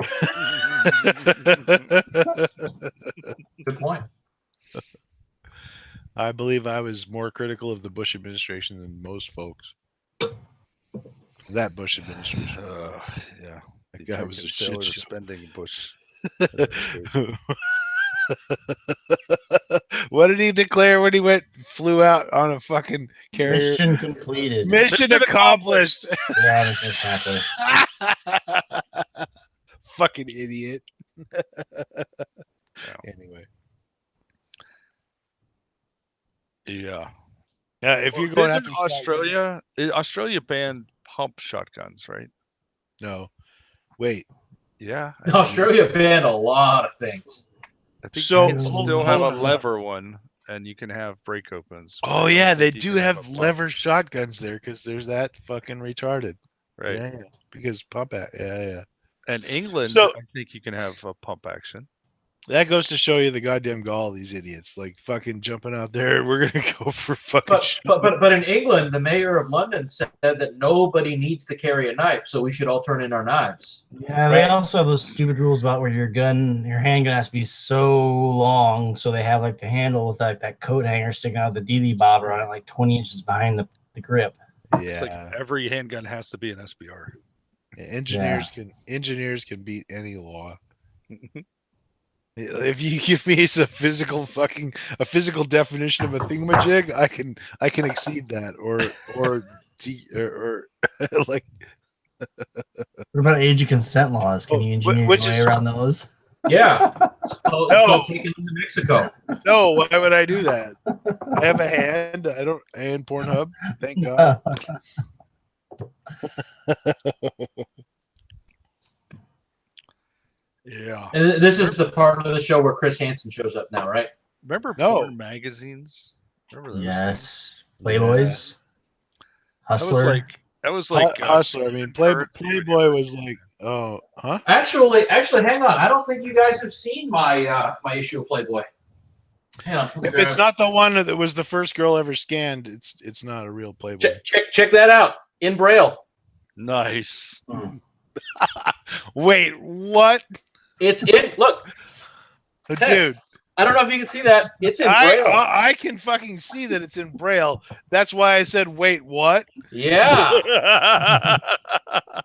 Good point. I believe I was more critical of the Bush administration than most folks. That Bush administration. Yeah. That guy was a shit show. spending Bush. What did he declare when he flew out on a fucking carrier? Mission completed. Mission accomplished. Yeah, mission accomplished. Fucking idiot. Anyway. Yeah. If you're going Isn't after Australia banned pump shotguns, right? No. Wait. Yeah. Australia banned a lot of things. I think So- you can still have a lever one, and you can have break opens. Oh but I yeah, don't they think do you can have a pump, lever shotguns there because there's that fucking retarded. right? Yeah, because pump act. Yeah. And England, So- I think you can have a pump action. That goes to show you the goddamn gall of these idiots. Like fucking jumping out there. We're gonna go for fucking. But in England, the mayor of London said that nobody needs to carry a knife, so we should all turn in our knives. Yeah, they also have those stupid rules about where your handgun has to be so long, so they have like the handle with that coat hanger sticking out of the DD bobber on it, like 20 inches behind the grip. It's like Yeah. every handgun has to be an SBR. Engineers can beat any law. If you give me a physical definition of a thingamajig, I can exceed that or like. What about age of consent laws? Can you engineer your way around those? Yeah. So No. taking them to Mexico. No, why would I do that? I have a hand. And Pornhub. Thank God. Yeah. And this is the part of the show where Chris Hansen shows up now, right? Remember No. porn magazines? Remember those things? Yes. Playboys. That was Hustler. like Hustler. I mean, currency Playboy was like, oh, huh? Actually, hang on. I don't think you guys have seen my my issue of Playboy. Hang on. If it's not the one that was the first girl ever scanned, it's not a real Playboy. check that out in Braille. nice. Wait, what, It's in. Look, dude? I don't know if you can see that. It's in Braille. I can fucking see that it's in Braille. That's why I said, wait, what? Yeah.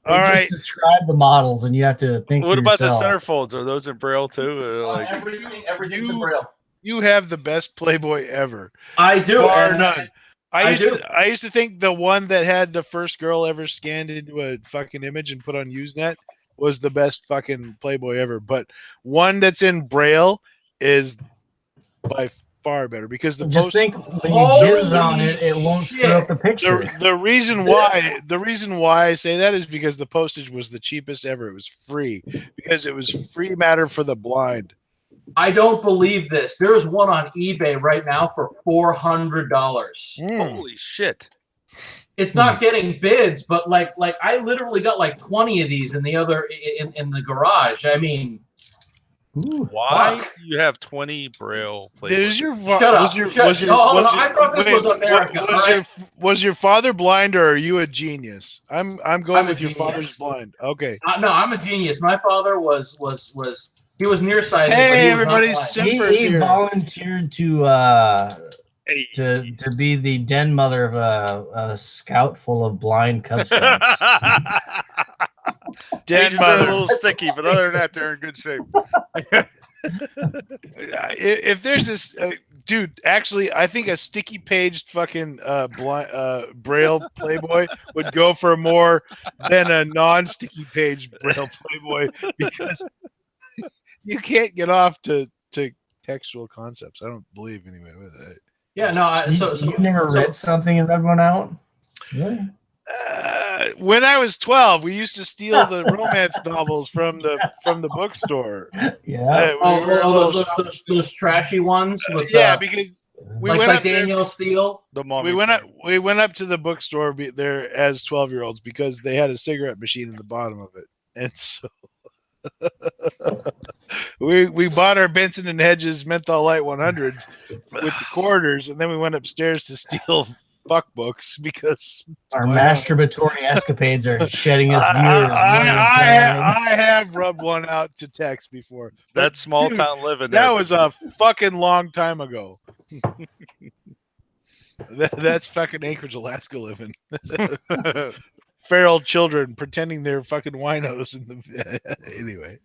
All right. Just describe the models, and you have to think. What for about the yourself. centerfolds? Are those in Braille too? Everything's in Braille. You have the best Playboy ever. I do. Bar and none. I I used to think the one that had the first girl ever scanned into a fucking image and put on Usenet was the best fucking Playboy ever. But one that's in Braille is by far better because the Just think when you Holy jizz on it, it won't shit. screw up the picture. the reason why I say that is because the postage was the cheapest ever. It was free because it was free matter for the blind. I don't believe this. There's one on eBay right now for $400. Holy shit! It's not getting bids, but like I literally got like 20 of these in the garage. I mean, Ooh. Why do you have 20 Braille Playboys? Shut up. I thought this was America. Was your father blind or are you a genius? I'm going I'm a with your genius. father's blind. Okay. No, I'm a genius. My father was he was nearsighted. but Hey, he was not everybody's blind. Simper's He here. volunteered to be the den mother of a scout full of blind Cub Scouts. Den Pages are a mother. little sticky, but other than that, they're in good shape. If there's this Dude, actually, I think a sticky paged fucking Braille Playboy would go for more than a non-sticky page Braille Playboy because you can't get off to textual concepts. I don't believe anyway. Yeah, no. You've never read something and read one out? Really? When I was 12, we used to steal the romance novels from the bookstore. Yeah. Those trashy ones with because we went like up Daniel Steele. we went up to the bookstore there as 12-year-olds because they had a cigarette machine in the bottom of it, and so we bought our Benson and Hedges Menthol Light 100s with the quarters, and then we went upstairs to steal fuck books because our masturbatory escapades are shedding us viewers. I have rubbed one out to text before. That's small town living. That was a fucking long time ago. That's fucking Anchorage, Alaska living. Feral children pretending they're fucking winos in the anyway.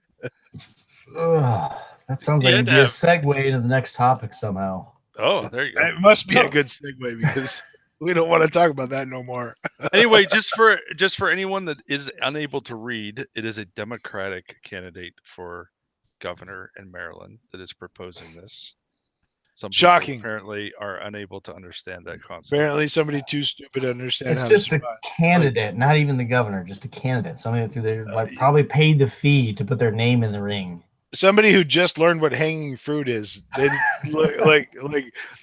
That sounds like it'd be a segue into the next topic somehow. Oh, there you go. It must be a good segue because we don't want to talk about that no more. Anyway, just for anyone that is unable to read, it is a Democratic candidate for governor in Maryland that is proposing this. Some Shocking. people apparently are unable to understand that concept. Apparently, somebody too stupid to understand. It's just a candidate, not even the governor, just a candidate. Somebody that through their probably paid the fee to put their name in the ring. Somebody who just learned what hanging fruit is. They like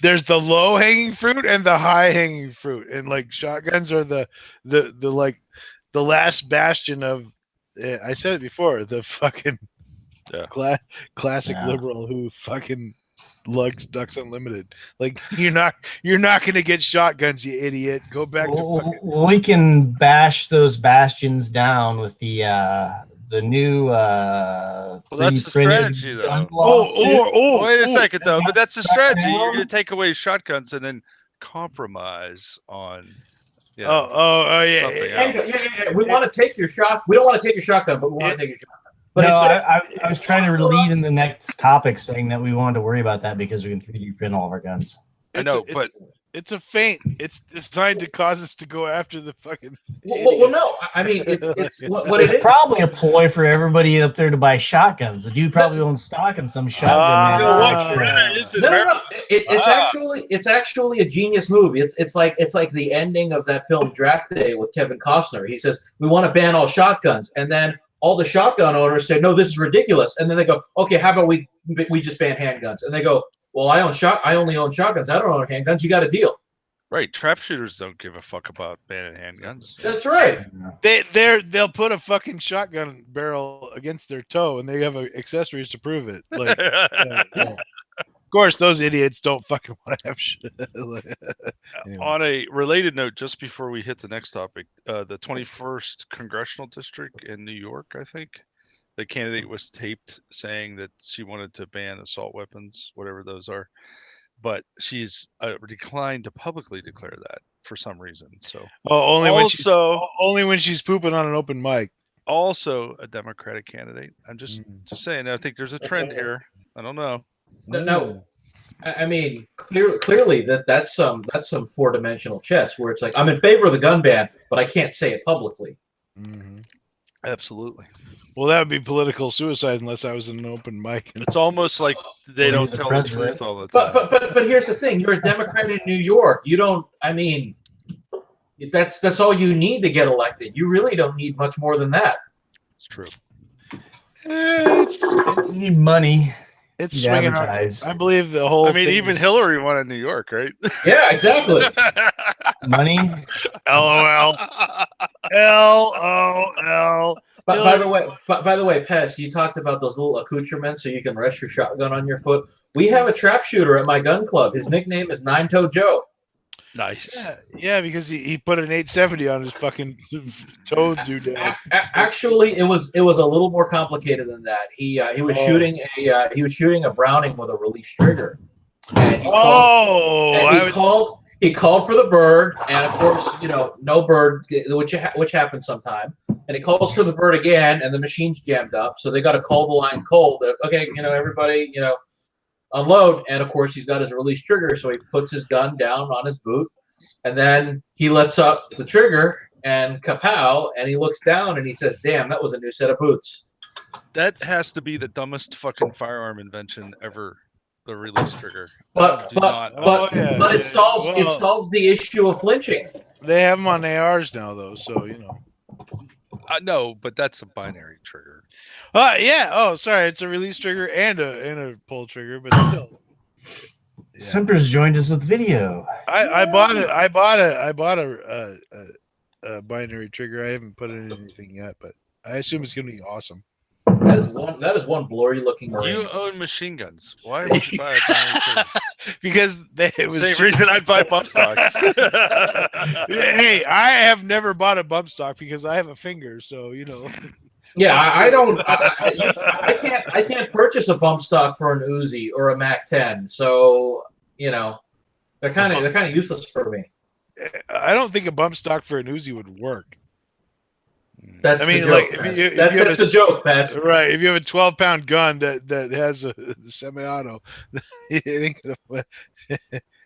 there's the low hanging fruit and the high hanging fruit, and like shotguns are the last bastion of. I said it before. The fucking classic liberal who fucking lugs Ducks Unlimited. Like you're not gonna get shotguns, you idiot. Go back to fucking. We can bash those bastions down with the new that's the strategy though. Wait a second though, but that's the strategy. You're gonna take away shotguns and then compromise on yeah. We want to take your shot. We don't want to take your shotgun, but we want to take your shotgun. But no, I was trying to lead in the next topic saying that we wanted to worry about that because we can 3D print all of our guns. I know, but it's a feint. It's designed to cause us to go after the fucking. Well, no. I mean, it's what it's probably a ploy for everybody up there to buy shotguns. The dude probably owns stock in some shotgun manufacturer. No. It's actually a genius move. It's like the ending of that film Draft Day with Kevin Costner. He says we want to ban all shotguns, and then all the shotgun owners say, no, this is ridiculous. And then they go, okay, how about we just ban handguns? And they go, well, I only own shotguns. I don't own handguns. You got a deal. Right. Trap shooters don't give a fuck about banning handguns. That's right. They'll put a fucking shotgun barrel against their toe and they have accessories to prove it. Like, Of course, those idiots don't fucking want to have shit. Anyway. On a related note, just before we hit the next topic, the 21st Congressional District in New York, I think, the candidate was taped saying that she wanted to ban assault weapons, whatever those are, but she's declined to publicly declare that for some reason. So only when she's pooping on an open mic. Also a Democratic candidate. I'm just saying. I think there's a trend here. I don't know. No, I mean clearly that's some 4-dimensional chess where it's like I'm in favor of the gun ban, but I can't say it publicly. Mm-hmm. Absolutely. Well, that would be political suicide unless I was in an open mic. It's almost like they don't tell the truth all the time. But here's the thing: you're a Democrat in New York. You don't. I mean, that's all you need to get elected. You really don't need much more than that. It's true. You need money. It's swinging hard. I believe the whole. I mean, even Hillary won in New York, right? Yeah, exactly. Money. LOL. LOL. But by the way, Pez, you talked about those little accoutrements so you can rest your shotgun on your foot. We have a trap shooter at my gun club. His nickname is Nine-Toe Joe. Nice. Yeah, because he put an 870 on his fucking toe doodad. Actually, it was a little more complicated than that. He was shooting a Browning with a release trigger. And he called for the bird, and of course, no bird, which happens sometime. And he calls for the bird again, and the machine's jammed up, so they got to call the line cold. Okay, everybody, unload. And of course, he's got his release trigger, so he puts his gun down on his boot, and then he lets up the trigger, and kapow! And he looks down and he says, "Damn, that was a new set of boots." That has to be the dumbest fucking firearm invention ever. The release trigger. But it solves the issue of flinching. They have them on ARs now, though, so you know. No, but that's a binary trigger. Yeah. Oh, sorry. It's a release trigger and a pull trigger, but still. Yeah. Semper's joined us with video. I bought a binary trigger. I haven't put in anything yet, but I assume it's going to be awesome. That is one blurry looking Marine. You own machine guns. Why would you buy a binary trigger? Because it was same reason I'd buy bump stocks. Hey, I have never bought a bump stock because I have a finger, so you know. Yeah, I don't. I can't purchase a bump stock for an Uzi or a Mac 10. So you know, they're kind of useless for me. I don't think a bump stock for an Uzi would work. That's the joke, that's a joke, Pat. Right. If you have a 12-pound gun that has a semi-auto, it ain't gonna.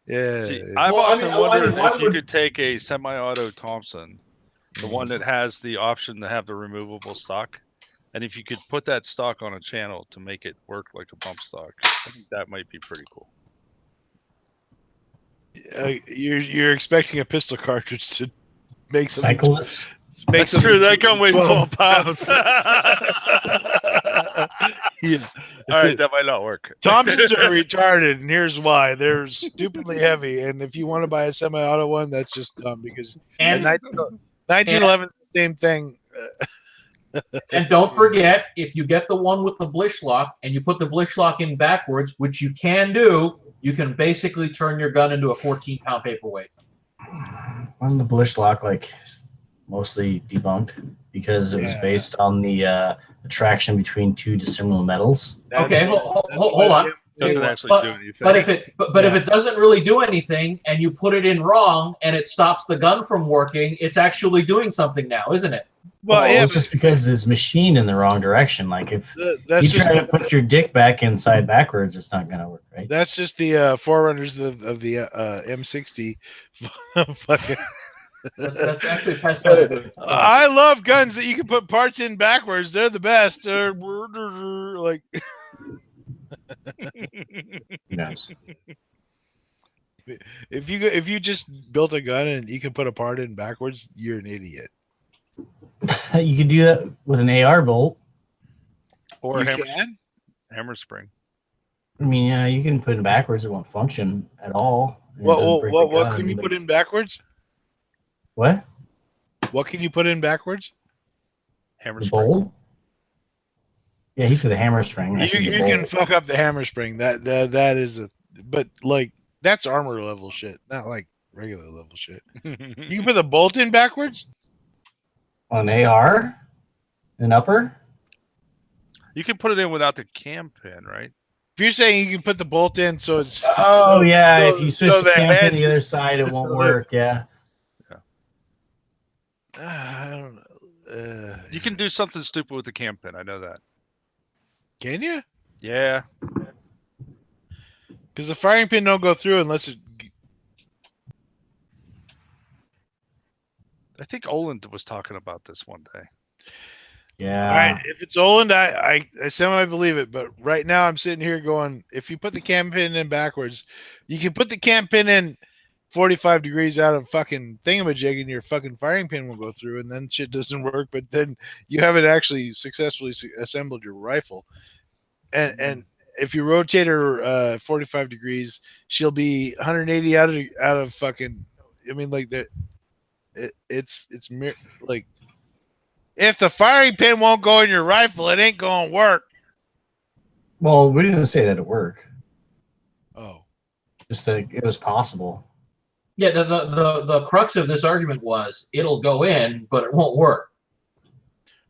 Yeah. See, I've often wondered if you could take a semi-auto Thompson, the one that has the option to have the removable stock, and if you could put that stock on a channel to make it work like a bump stock, I think that might be pretty cool. You're expecting a pistol cartridge to make cyclists. That's true. That gun weighs 12 pounds. Yeah. All right, that might not work. Thompsons are retarded, and here's why. They're stupidly heavy, and if you want to buy a semi-auto one, that's just dumb because 1911 is the same thing. And don't forget, if you get the one with the blish lock and you put the blish lock in backwards, which you can do, you can basically turn your gun into a 14-pound paperweight. Wasn't the blish lock like mostly debunked because it was based on the attraction between two dissimilar metals? Okay, hold on. Doesn't actually do anything. But if it doesn't really do anything and you put it in wrong and it stops the gun from working, it's actually doing something now, isn't it? Well, it's just because it's machined in the wrong direction. Like if you try to put your dick back inside backwards, it's not going to work, right? That's just the forerunners of the M60. Fucking. That's actually good. I love guns that you can put parts in backwards. They're the best. Like. Who knows? If you just built a gun and you can put a part in backwards, you're an idiot. You can do that with an AR bolt or hammer spring. I mean, yeah, you can put it backwards; it won't function at all. What can you put in backwards? What? What can you put in backwards? Hammer spring. Bolt? Yeah, he said the hammer spring. You can fuck up the hammer spring. That is but like that's armor level shit, not like regular level shit. You can put the bolt in backwards on an AR, an upper. You can put it in without the cam pin, right? If you're saying you can put the bolt in, so it's if you switch the cam pin the other side, it won't work. Yeah. I don't know. You can do something stupid with the cam pin. I know that. Can you? Yeah. Because the firing pin don't go through unless it. I think Oland was talking about this one day. Yeah. All right. If it's Oland, I semi believe it. But right now, I'm sitting here going, if you put the cam pin in backwards, you can put the cam pin in 45 degrees out of fucking thingamajig, and your fucking firing pin will go through, and then shit doesn't work. But then you haven't actually successfully assembled your rifle. And if you rotate her 45 degrees, she'll be 180 out of fucking. I mean, like that. It's like if the firing pin won't go in your rifle, it ain't gonna work. Well, we didn't say that it work. Oh, just that it was possible. Yeah, the crux of this argument was it'll go in, but it won't work.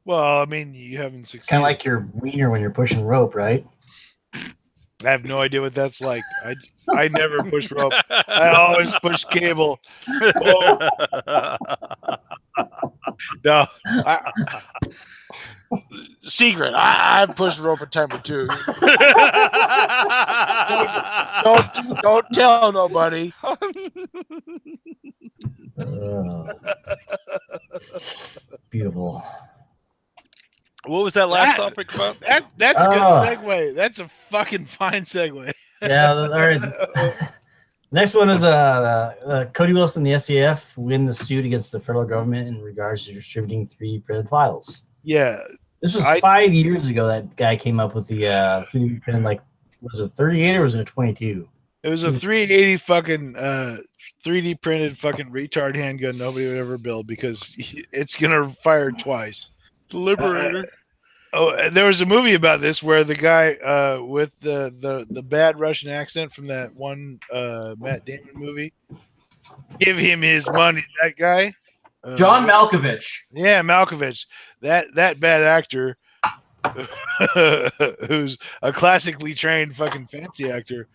Well, I mean, you haven't succeeded. Kind of like your wiener when you're pushing rope, right? I have no idea what that's like. I never push rope. I always push cable. Oh. No. secret. I pushed the rope at timer 2. Don't tell nobody. Beautiful. What was that last topic about? That's a good segue. That's a fucking fine segue. Yeah. All right. Next one is Cody Wilson, the SCF, win the suit against the federal government in regards to distributing 3D printed files. Yeah. This was 5 years ago. That guy came up with the 3D printed, like, was it 38 or was it a 22? It was a 380 fucking 3D printed fucking retard handgun nobody would ever build because it's gonna fire twice. The Liberator. There was a movie about this where the guy with the bad Russian accent from that one Matt Damon movie, give him his money. That guy, John Malkovich. Yeah, Malkovich. That bad actor, who's a classically trained fucking fancy actor,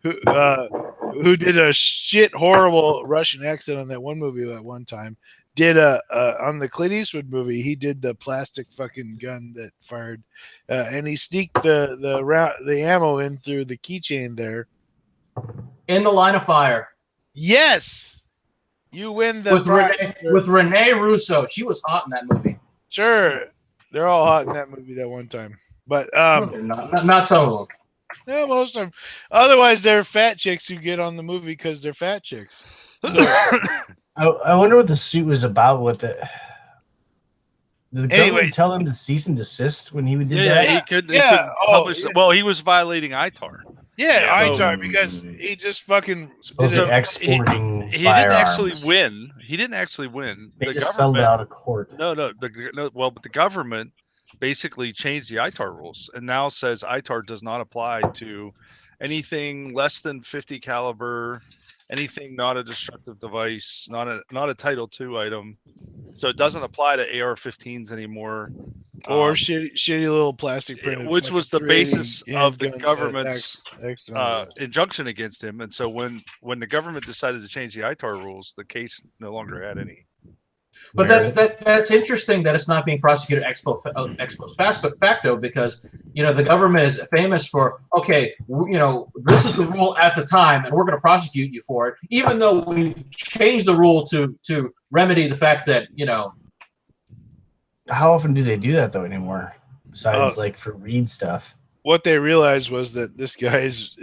who did a shit horrible Russian accent on that one movie at one time. Did on the Clint Eastwood movie, he did the plastic fucking gun that fired, and he sneaked the ammo in through the keychain there. In the line of fire. Yes, you win the with Renee Russo. She was hot in that movie. Sure, they're all hot in that movie that one time, but not some of them. Yeah, most of them. Otherwise, they're fat chicks who get on the movie because they're fat chicks. I wonder what the suit was about. Did the government tell him to cease and desist when he did that? He could publish. Well, he was violating ITAR. Yeah, ITAR, because he just fucking supposedly exporting he firearms. He didn't actually win. They just sold out of court. But the government basically changed the ITAR rules and now says ITAR does not apply to anything less than 50 caliber. Anything not a destructive device, not a Title II item, so it doesn't apply to AR-15s anymore, or shitty little plastic printed, which was the basis of the government's injunction against him. And so when the government decided to change the ITAR rules, the case no longer had any. But that's interesting that it's not being prosecuted ex post facto, because the government is famous for this is the rule at the time and we're going to prosecute you for it, even though we've changed the rule to remedy the fact that How often do they do that though anymore? Besides like for Reed stuff. What they realized was that this guy is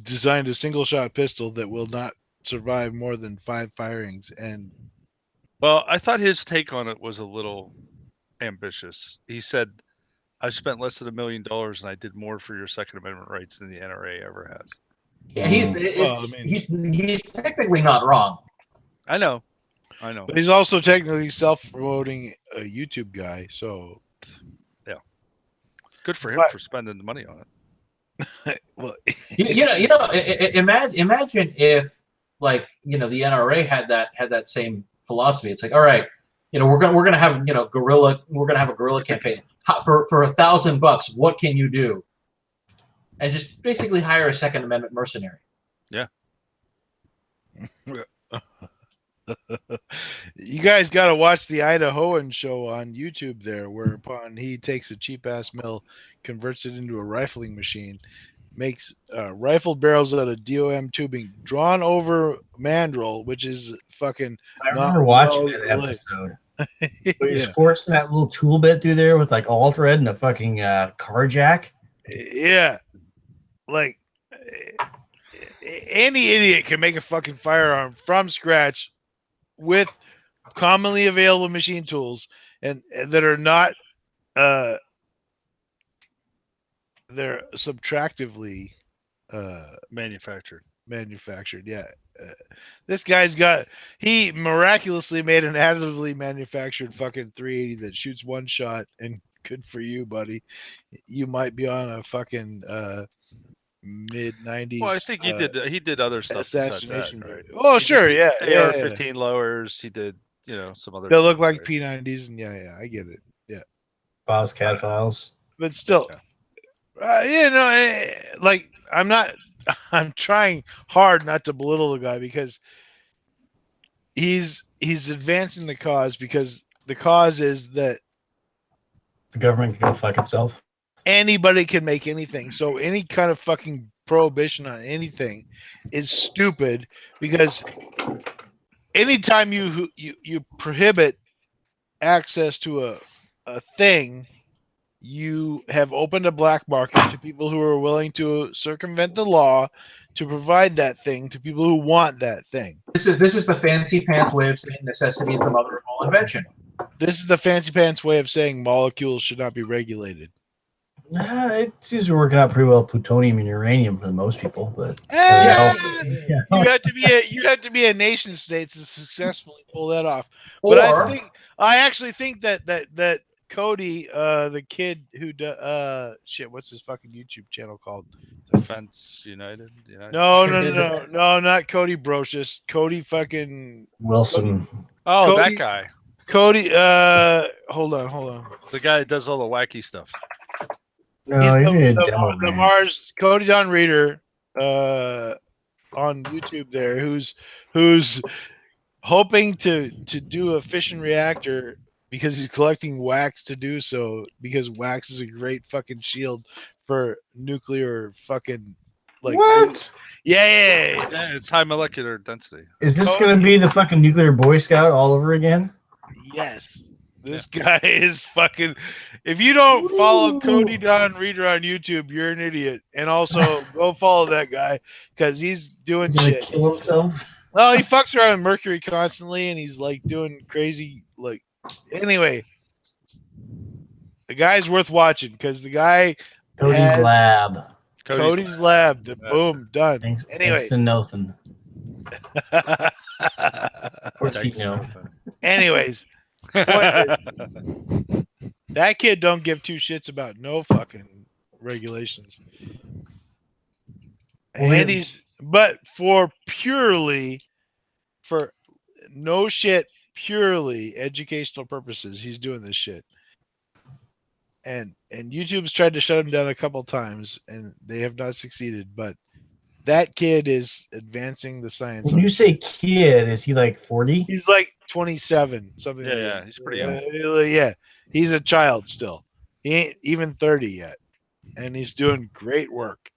designed a single shot pistol that will not survive more than 5 firings. And well, I thought his take on it was a little ambitious. He said, "I spent less than $1 million and I did more for your Second Amendment rights than the NRA ever has." Yeah, he's technically not wrong. I know. But he's also technically self-promoting a YouTube guy, so yeah, good for him for spending the money on it. Well, imagine if the NRA had that same philosophy. It's like, all right, we're gonna have a guerrilla campaign for $1,000. What can you do? And just basically hire a Second Amendment mercenary. Yeah. You guys got to watch the Idahoan show on YouTube there, whereupon he takes a cheap ass mill, converts it into a rifling machine, makes rifle barrels out of DOM tubing drawn over mandrel, which is fucking. I remember watching that episode. He's forcing that little tool bit through there with like alt red and a fucking car jack. Yeah, like any idiot can make a fucking firearm from scratch with commonly available machine tools and that are not they're subtractively manufactured. Yeah. This guy's he miraculously made an additively manufactured fucking 380 that shoots one shot, and good for you, buddy. You might be on a fucking mid-90s. Well, I think he did other stuff. Assassination. Right? Oh, sure, yeah. AR-15 lowers. He did, some other. They look like P90s, and yeah, I get it. Yeah. Boscat files. But still, I'm trying hard not to belittle the guy because he's advancing the cause, because the cause is that The government can go fuck itself. Anybody can make anything. So any kind of fucking prohibition on anything is stupid, because anytime you prohibit access to a thing, you have opened a black market to people who are willing to circumvent the law to provide that thing to people who want that thing. This is the fancy pants way of saying necessity is the mother of all invention. This is the fancy pants way of saying molecules should not be regulated. It seems to be working out pretty well. Plutonium and uranium for the most people, but You have to be a nation state to successfully pull that off. But I actually think that Cody, the kid who what's his fucking YouTube channel called? Defense United. No, not Cody Brocious. Cody fucking Wilson. Oh, Cody, that guy. Cody, hold on. The guy that does all the wacky stuff. No, He's the Mars Cody Don Reader on YouTube there, who's hoping to do a fission reactor because he's collecting wax to do so, because wax is a great fucking shield for nuclear fucking what? Yeah, it's high molecular density. Is this going to be the fucking nuclear Boy Scout all over again? Yes. This guy is fucking. If you don't follow Cody Don Reader on YouTube, you're an idiot. And also go follow that guy, because he's doing shit. Kill himself. Oh, he fucks around with Mercury constantly, and he's like doing crazy. Like, anyway, the guy's worth watching, because the guy. Cody's Lab. Cody's Lab. Boom, done. Thanks Anyway. to nothing. Of course you know. Anyways. That kid don't give two shits about no fucking regulations. And he's, but for no shit, purely educational purposes, he's doing this shit. And YouTube's tried to shut him down a couple times, and they have not succeeded. But that kid is advancing the science. When you say kid, is he like 40? He's like 27, something. Yeah, he's pretty young. Yeah, he's a child still. He ain't even 30 yet, and he's doing great work,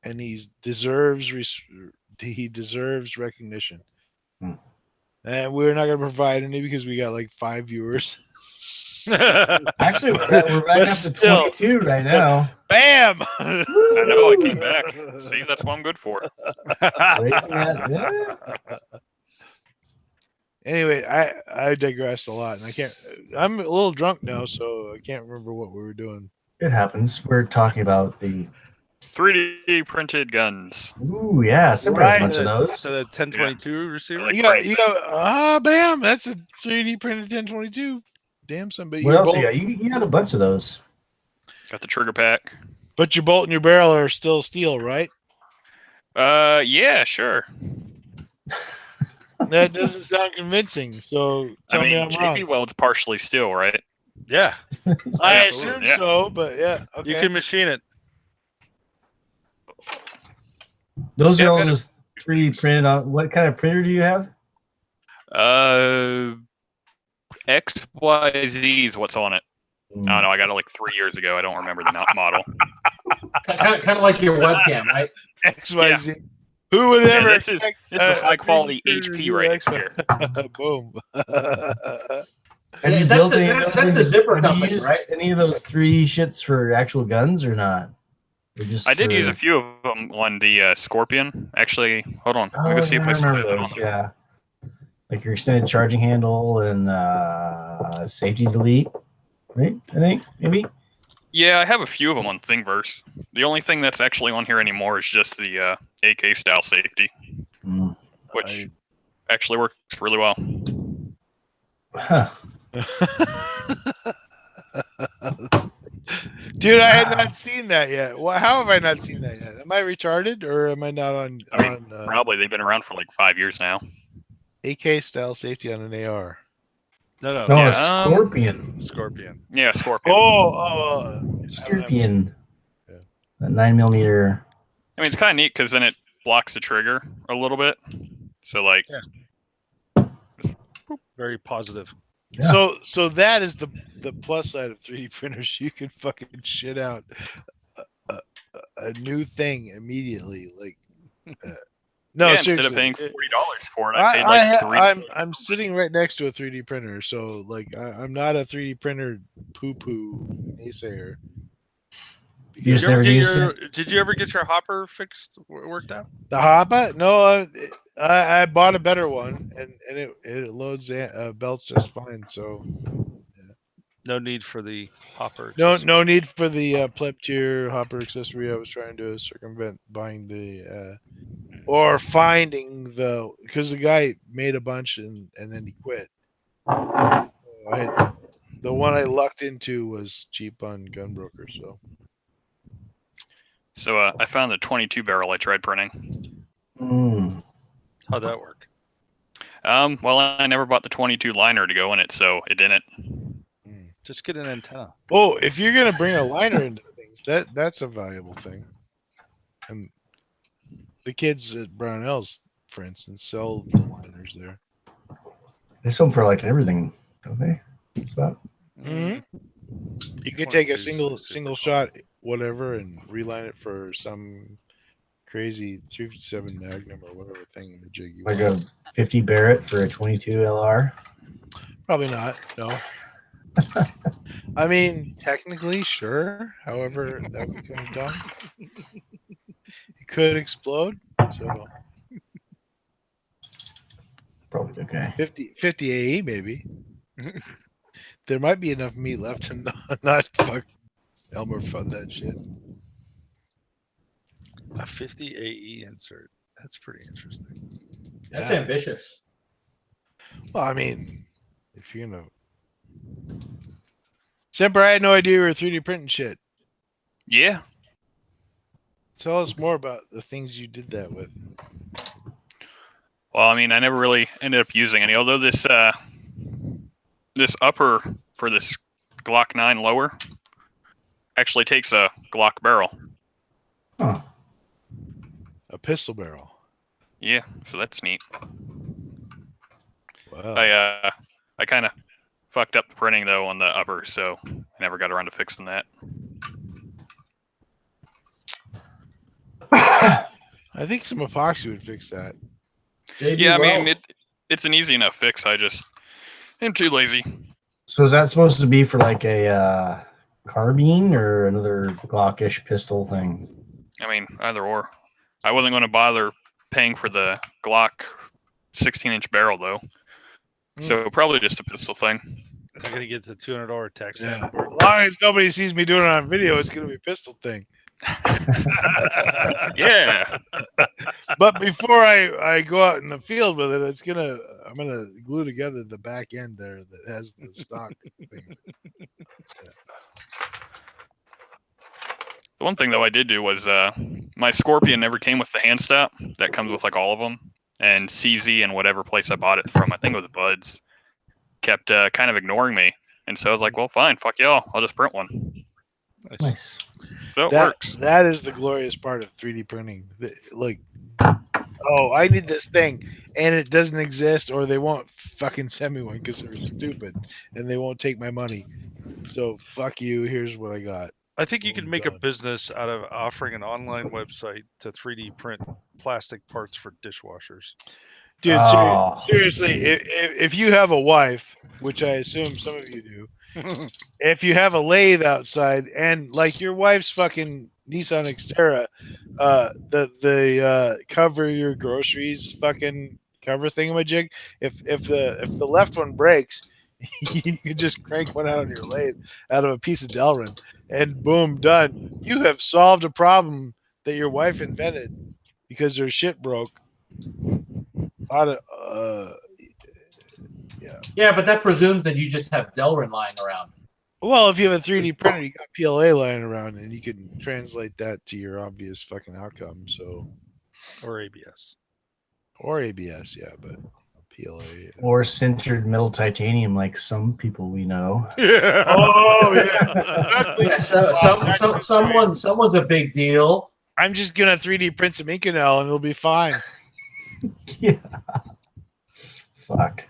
and he deserves recognition. And we're not gonna provide any because we got like 5 viewers. Actually, we're back up to 22 right now. Bam! I know, I came back. See, that's what I'm good for. Anyway, I digressed a lot, and I'm a little drunk now, so I can't remember what we were doing. It happens. We're talking about the 3D printed guns. Ooh, yeah, Simba has a bunch of those. The 1022 receiver. You got bam! That's a 3D printed 1022. Damn, somebody. What else you got? You got a bunch of those. Got the trigger pack. But your bolt and your barrel are still steel, right? Yeah, sure. That doesn't sound convincing. So tell me I'm wrong. JP Weld's partially steel, right? Yeah. I assume so, but yeah. Okay. You can machine it. Those are all just 3D printed on. What kind of printer do you have? XYZ is what's on it. I don't know. I got it like 3 years ago. I don't remember the model. Kind of like your webcam, right? XYZ. Yeah. Who would ever? This is high quality HP right here. Boom. Have you built any of those? That's the zipper company, have you used right? any of those 3D shits for actual guns or not? Or just I did use a few of them on the Scorpion. Actually, hold on. Let me go see if I remember still have those. them. Yeah, like your extended charging handle and safety delete, right? I think maybe. Yeah, I have a few of them on Thingiverse. The only thing that's actually on here anymore is just the AK style safety, which actually works really well. Huh. Dude, I had not seen that yet. Well, how have I not seen that yet? Am I retarded or am I not on? Probably they've been around for like 5 years now. AK style safety on an AR. No, a Scorpion. Scorpion. Yeah, Scorpion. Scorpion. Yeah. That 9mm. I mean, it's kind of neat because then it blocks the trigger a little bit. So like, very positive. Yeah. So that is the plus side of 3D printers. You can fucking shit out a new thing immediately. Like, no, yeah, seriously. instead of paying $40 for it, I paid like $3. I'm sitting right next to a 3D printer, so like I'm not a 3D printer poo naysayer. You just never used it? Did you ever get your hopper fixed, worked out? The Hoppa? No, I bought a better one, and it loads belts just fine. So No need for the hopper. no need for the pleb tier hopper accessory. I was trying to circumvent buying the or finding the, because the guy made a bunch and then he quit. So the one I lucked into was cheap on Gunbroker. So I found the 22 barrel I tried printing. How'd that work? Well, I never bought the 22 liner to go in it, so it didn't. Just get an antenna. Oh, if you're gonna bring a liner into things, that's a valuable thing. And the kids at Brownells, for instance, sell the liners there. They sell them for like everything, don't they? It's about. You can take a single shot, whatever, and reline it for some crazy 357 Magnum or whatever thing the jig you Like want. a 50 Barrett for a 22 LR. Probably not. No. I mean, technically, sure. However, that would come down. It could explode. So Probably okay. 50 AE maybe. There might be enough meat left to not fuck Elmer fund that shit. A 50 AE insert. That's pretty interesting. That's Yeah. ambitious. Well, I mean, if you're gonna. Semper, I had no idea you were 3D printing shit. Yeah. Tell us more about the things you did that with. Well, I mean, I never really ended up using any. Although this upper for this Glock 9 lower actually takes a Glock barrel. Huh. A pistol barrel. Yeah, so that's neat. Wow. I kind of fucked up the printing though on the upper, so I never got around to fixing that. I think some epoxy would fix that. JB, Yeah, I well, mean it's an easy enough fix. I just am too lazy. So is that supposed to be for like a carbine or another Glockish pistol thing? I mean, either or. I wasn't going to bother paying for the Glock 16-inch barrel though, so probably just a pistol thing. I'm gonna get the $200 tax. Yeah. As long as nobody sees me doing it on video, it's gonna be a pistol thing. Yeah. But before I go out in the field with it, I'm gonna glue together the back end there that has the stock thing. The one thing though I did do was my Scorpion never came with the hand stop that comes with like all of them, and CZ and whatever place I bought it from, I think it was Buds, kept kind of ignoring me, and so I was like, well, fine, fuck y'all, I'll just print one. Nice. So it works. That is the glorious part of 3D printing. Like, oh, I need this thing, and it doesn't exist, or they won't fucking send me one because they're stupid, and they won't take my money. So fuck you. Here's what I got. I think you can make a done. business out of offering an online website to 3D print plastic parts for dishwashers. Dude, Oh. seriously, if you have a wife, which I assume some of you do, if you have a lathe outside and like your wife's fucking Nissan Xterra, the cover your groceries fucking cover thingamajig, if the left one breaks, you can just crank one out on your lathe out of a piece of Delrin, and boom, done. You have solved a problem that your wife invented because her shit broke. yeah, but that presumes that you just have Delrin lying around. Well, if you have a 3D printer, you got PLA lying around, and you can translate that to your obvious fucking outcome. So, Or ABS. or ABS, yeah, but PLA. Or sintered metal titanium, like some people we know. Oh yeah. Yeah, someone's a big deal. I'm just gonna 3D print some Inconel, and it'll be fine. Yeah. Fuck.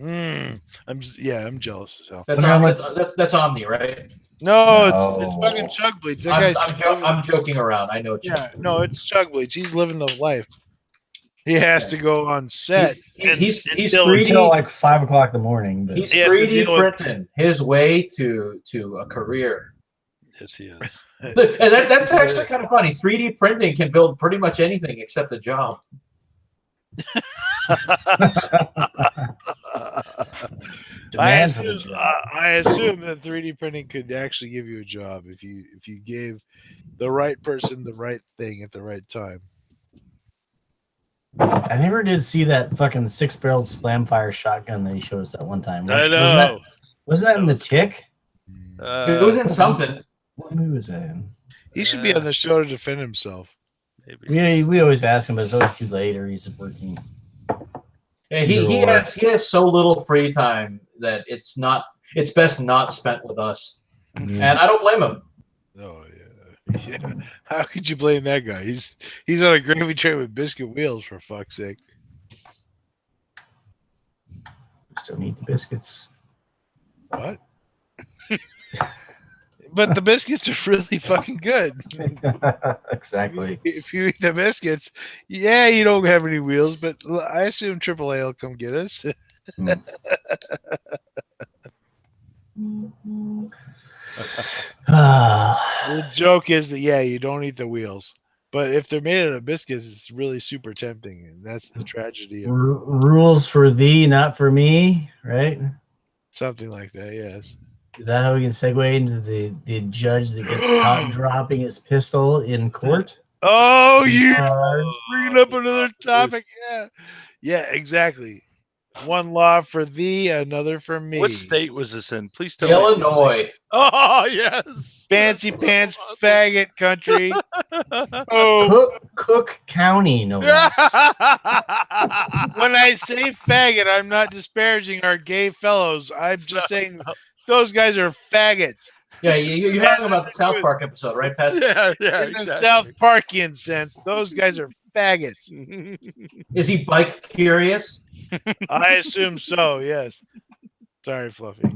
I'm I'm jealous as hell. That's Omni, right? No, No. it's fucking Chug Bleach. That guy's I'm joking around. I know. yeah, no, it's Chug Bleach. He's living the life. He has to go on set. He's until 3D Until like 5 o'clock in the morning. But He's He has to 3D deal with- printing his way to a career. Yes, he is. And that's actually kind of funny. 3D printing can build pretty much anything except a job. I demand for the assume, job. I assume that 3D printing could actually give you a job if you gave the right person the right thing at the right time. I never did see that fucking 6-barreled slam fire shotgun that he showed us that one time. I know. Wasn't that in The Tick? It was in something. What movie was that in? He should be on the show to defend himself. Maybe. We always ask him, but it's always too late or he's working. Yeah, he has so little free time that it's best not spent with us. Mm. And I don't blame him. Oh yeah. How could you blame that guy? He's on a gravy train with biscuit wheels, for fuck's sake. Still need the biscuits. What? But the biscuits are really fucking good. Exactly. If you eat the biscuits, yeah, you don't have any wheels, but I assume AAA will come get us. The joke is that, yeah, you don't eat the wheels. But if they're made out of biscuits, it's really super tempting. And that's the tragedy of Rules for thee, not for me, right? something like that, yes. Is that how we can segue into the judge that gets caught dropping his pistol in court? Oh, you Uh, bringing up another topic. Yeah. Yeah, exactly. One law for thee, another for me. What state was this in? Please tell me. Illinois. Oh, yes. Fancy That's pants awesome. faggot country. Oh, Cook County, no less. when I say faggot, I'm not disparaging our gay fellows. I'm just saying those guys are faggots. Yeah, you're talking about the South Park episode, right, Pest? Yeah, In exactly. the South Parkian sense, those guys are faggots. Is he bike curious? I assume so, yes. Sorry, Fluffy.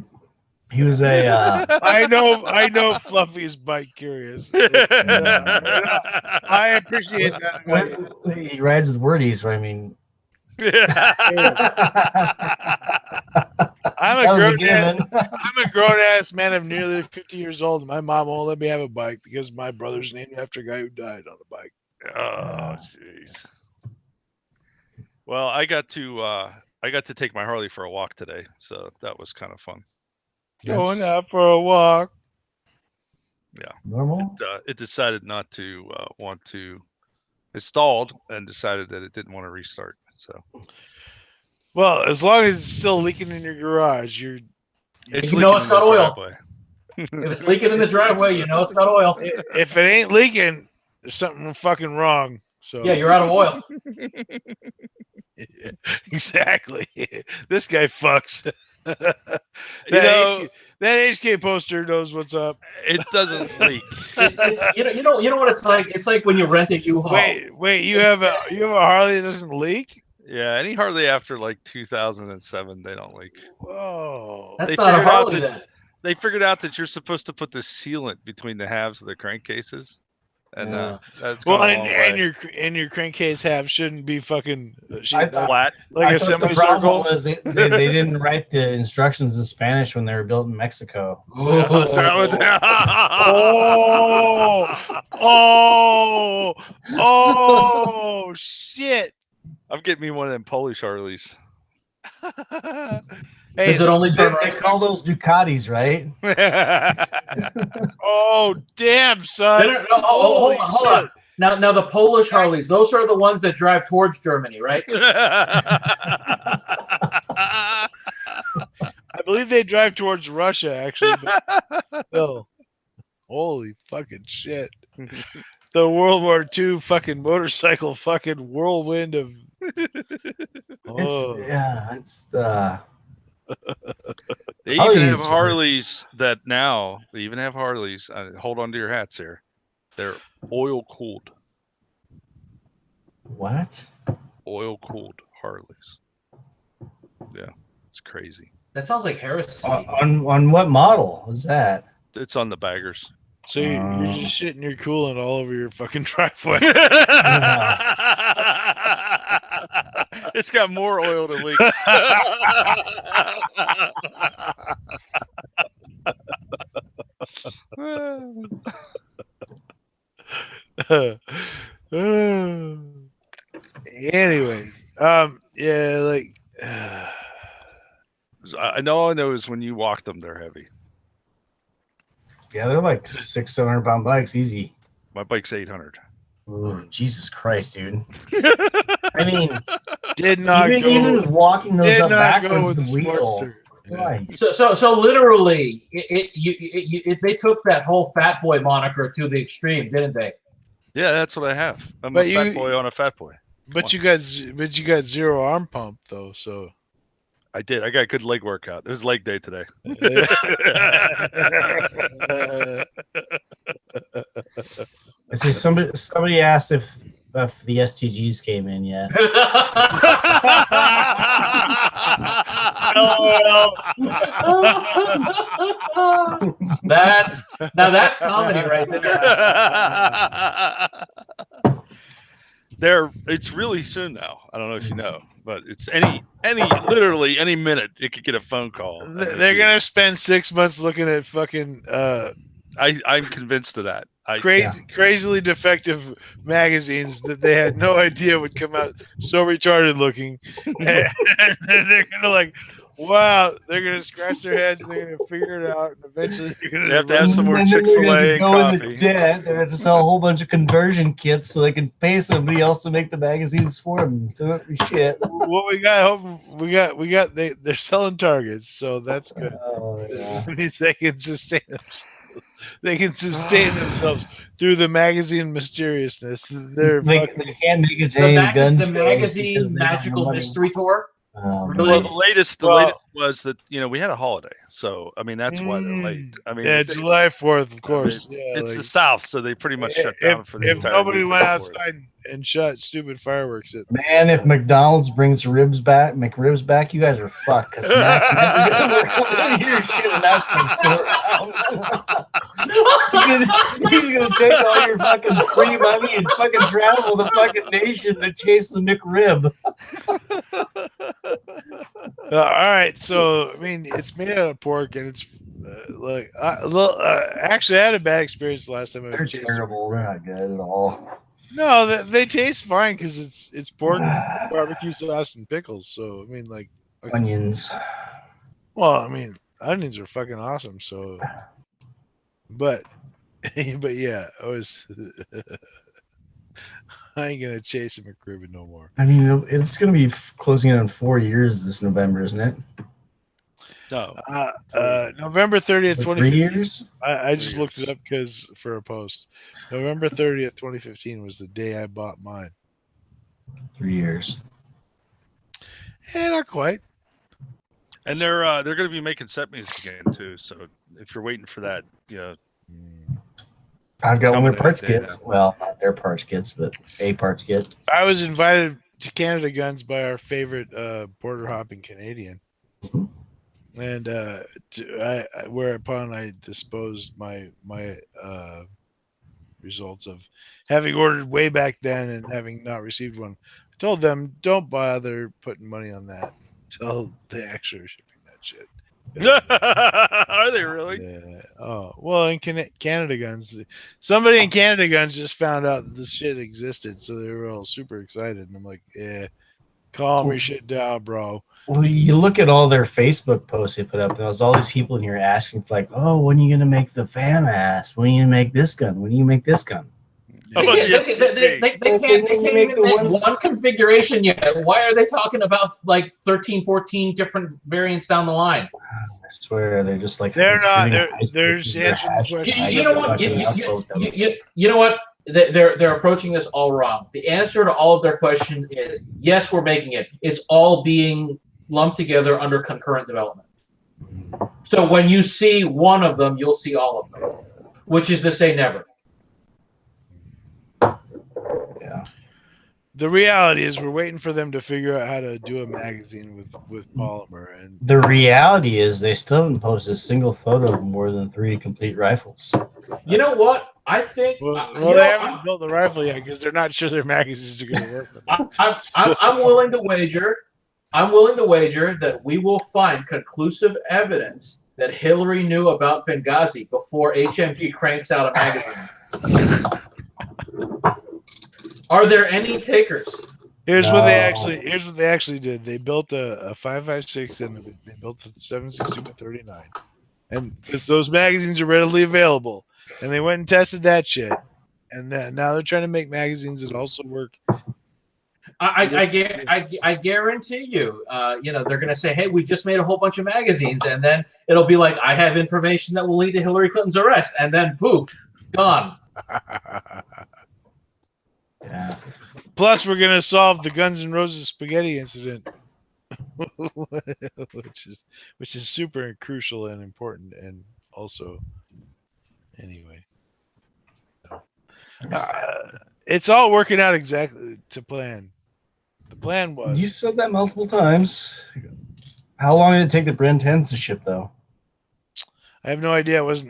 He was a I know Fluffy is bike curious. I appreciate that about you. he rides with wordies, so I mean I'm that was a a given. grown ass man of nearly 50 years old. And my mom won't let me have a bike because my brother's named after a guy who died on a bike. Oh, jeez. Well, I got to take my Harley for a walk today, so that was kind of fun. Going out for a walk. Normal. It decided not to want to. It stalled and decided that it didn't want to restart. So Well, as long as it's still leaking in your garage, You know it's in not the oil. driveway. If it's leaking in the driveway, you know it's not oil. if it ain't leaking, there's something fucking wrong. So Yeah, you're out of oil. exactly. This guy fucks. You know, that HK poster knows what's up. it doesn't leak. You know what it's like. It's like when you rent a U-Haul. Wait, you have a Harley that doesn't leak? Yeah, any Harley after like 2007, they don't leak. Whoa. That's They not a figured out Harley that- then. They figured out that you're supposed to put the sealant between the halves of the crankcases, and Yeah. that's gone a long way. and your crankcase half shouldn't be fucking Flat. like I a thought the problem semicircle. was they didn't write the instructions in Spanish when they were built in Mexico. Ooh. Oh shit. I'm getting me one of them Polish Harleys. Hey, Does it only They, turn they right? call those Ducatis, right? oh damn, No, son. no, no, hold on. Now the Polish Harleys, those are the ones that drive towards Germany, right? I believe they drive towards Russia, actually. But still, holy fucking shit! The World War II fucking motorcycle fucking whirlwind of. Oh. It's They even have Harleys are- Harleys that now. They even have Harleys. Hold on to your hats here. They're oil cooled. what? Oil cooled Harleys. Yeah, it's crazy. That sounds like heresy. On what model is that? It's on the baggers. So you're just shitting your coolant all over your fucking driveway. It's got more oil to leak. Anyway, yeah, like I know is when you walk them, they're heavy. Yeah, they're like 600-700 pound bikes, easy. My bike's 800. Ooh, Jesus Christ, dude. I mean, did not even walking those up backwards with the wheel. Sportster. So literally, they took that whole fat boy moniker to the extreme, didn't they? Yeah, that's what I have. I'm But a fat boy on a fat boy. But you got zero arm pump though, so I did. I got a good leg workout. It was leg day today. I see somebody asked if the STGs came in yet. That's comedy right there. It's really soon now. I don't know if you know, but it's literally any minute you could get a phone call. They're gonna spend 6 months looking at fucking I'm convinced of that. Crazily defective magazines that they had no idea would come out so retarded looking. And they're gonna like, wow, they're gonna scratch their heads and they're gonna figure it out, and eventually they have to have some more Chick-fil-A and coffee. In the debt. They have to sell a whole bunch of conversion kits so they can pay somebody else to make the magazines for them. So shit. What they're selling targets, so that's good. Oh, yeah. It means they can sustain themselves. They can sustain themselves through the magazine mysteriousness. They can't make it to the magazine magical mystery tour. Really? Well, the latest was that we had a holiday, so I mean that's why they're late. I mean, yeah, July 4th, of course. It's the South, so they pretty much shut down for the entire. If nobody went outside and shot stupid fireworks at man, if McDonald's brings McRibs back, you guys are fucked. Because Max never gonna come to your shit and that's he's gonna take all your fucking free money and fucking travel the fucking nation to chase the McRib. All right, so I mean, it's made out of pork, and it's actually, I had a bad experience the last time. They're terrible. They're not good at all. No, they taste fine because it's pork, barbecue sauce, and pickles. So I mean, like onions. Well, I mean, onions are fucking awesome. So, but yeah, I ain't gonna chase a McRib no more. I mean, it's gonna be closing in on 4 years this November, isn't it? No. November 30th, 2015. 3 years? I just looked it up for a post. November 30th, 2015 was the day I bought mine. 3 years. Yeah, not quite. And they're going to be making set music again too. So if you're waiting for that, I've got one of their parts kits. Well, not their parts kits, but a parts kit. I was invited to Canada Guns by our favorite border hopping Canadian. Mm-hmm. And whereupon I disposed my results of having ordered way back then and having not received one. I told them, don't bother putting money on that until they actually are shipping that shit. Are they really? Yeah. Oh, well, in Canada Guns, somebody in Canada Guns just found out that this shit existed, so they were all super excited. And I'm like, yeah, calm your shit down, bro. Well, you look at all their Facebook posts they put up. There's all these people in here asking for like, oh, when are you gonna make the FAMAS? When are you gonna make this gun? When are you make this gun? They can't even make one configuration yet. Why are they talking about like 13, 14 different variants down the line? I swear they're just like they're not. They're just answering the question. You know what? They're approaching this all wrong. The answer to all of their questions is yes, we're making it. It's all being lumped together under concurrent development. So when you see one of them, you'll see all of them, which is to say never. Yeah. The reality is we're waiting for them to figure out how to do a magazine with polymer. And The reality is they still haven't posted a single photo of more than 3 complete rifles. You know what? I think. Well, they haven't built the rifle yet because they're not sure their magazines are going to work with them. I'm willing to wager. I'm willing to wager that we will find conclusive evidence that Hillary knew about Benghazi before HMG cranks out a magazine. Are there any takers? Here's what they actually did. They built a 5.56 and they built the 7.62-39, and those magazines are readily available. And they went and tested that shit, and now they're trying to make magazines that also work. I guarantee you, they're going to say, "Hey, we just made a whole bunch of magazines," and then it'll be like, "I have information that will lead to Hillary Clinton's arrest," and then poof, gone. Yeah. Plus, we're gonna solve the Guns N' Roses spaghetti incident, which is super crucial and important, and also, anyway, it's all working out exactly to plan. The plan was. You said that multiple times. How long did it take the Brent 10s to ship, though? I have no idea. I was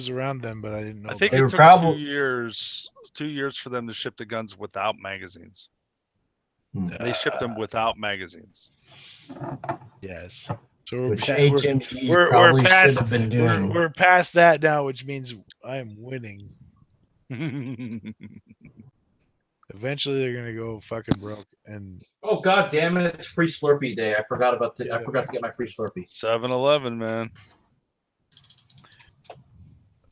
around them, but I didn't know. I think They it were took probably- 2 years. 2 years for them to ship the guns without magazines. They shipped them without magazines. Yes. So Which HMG probably should have been doing. We're past that now, which means I am winning. Eventually, they're gonna go fucking broke. And oh god damn it! It's free Slurpee day. I forgot to get my free Slurpee. 7-Eleven, man.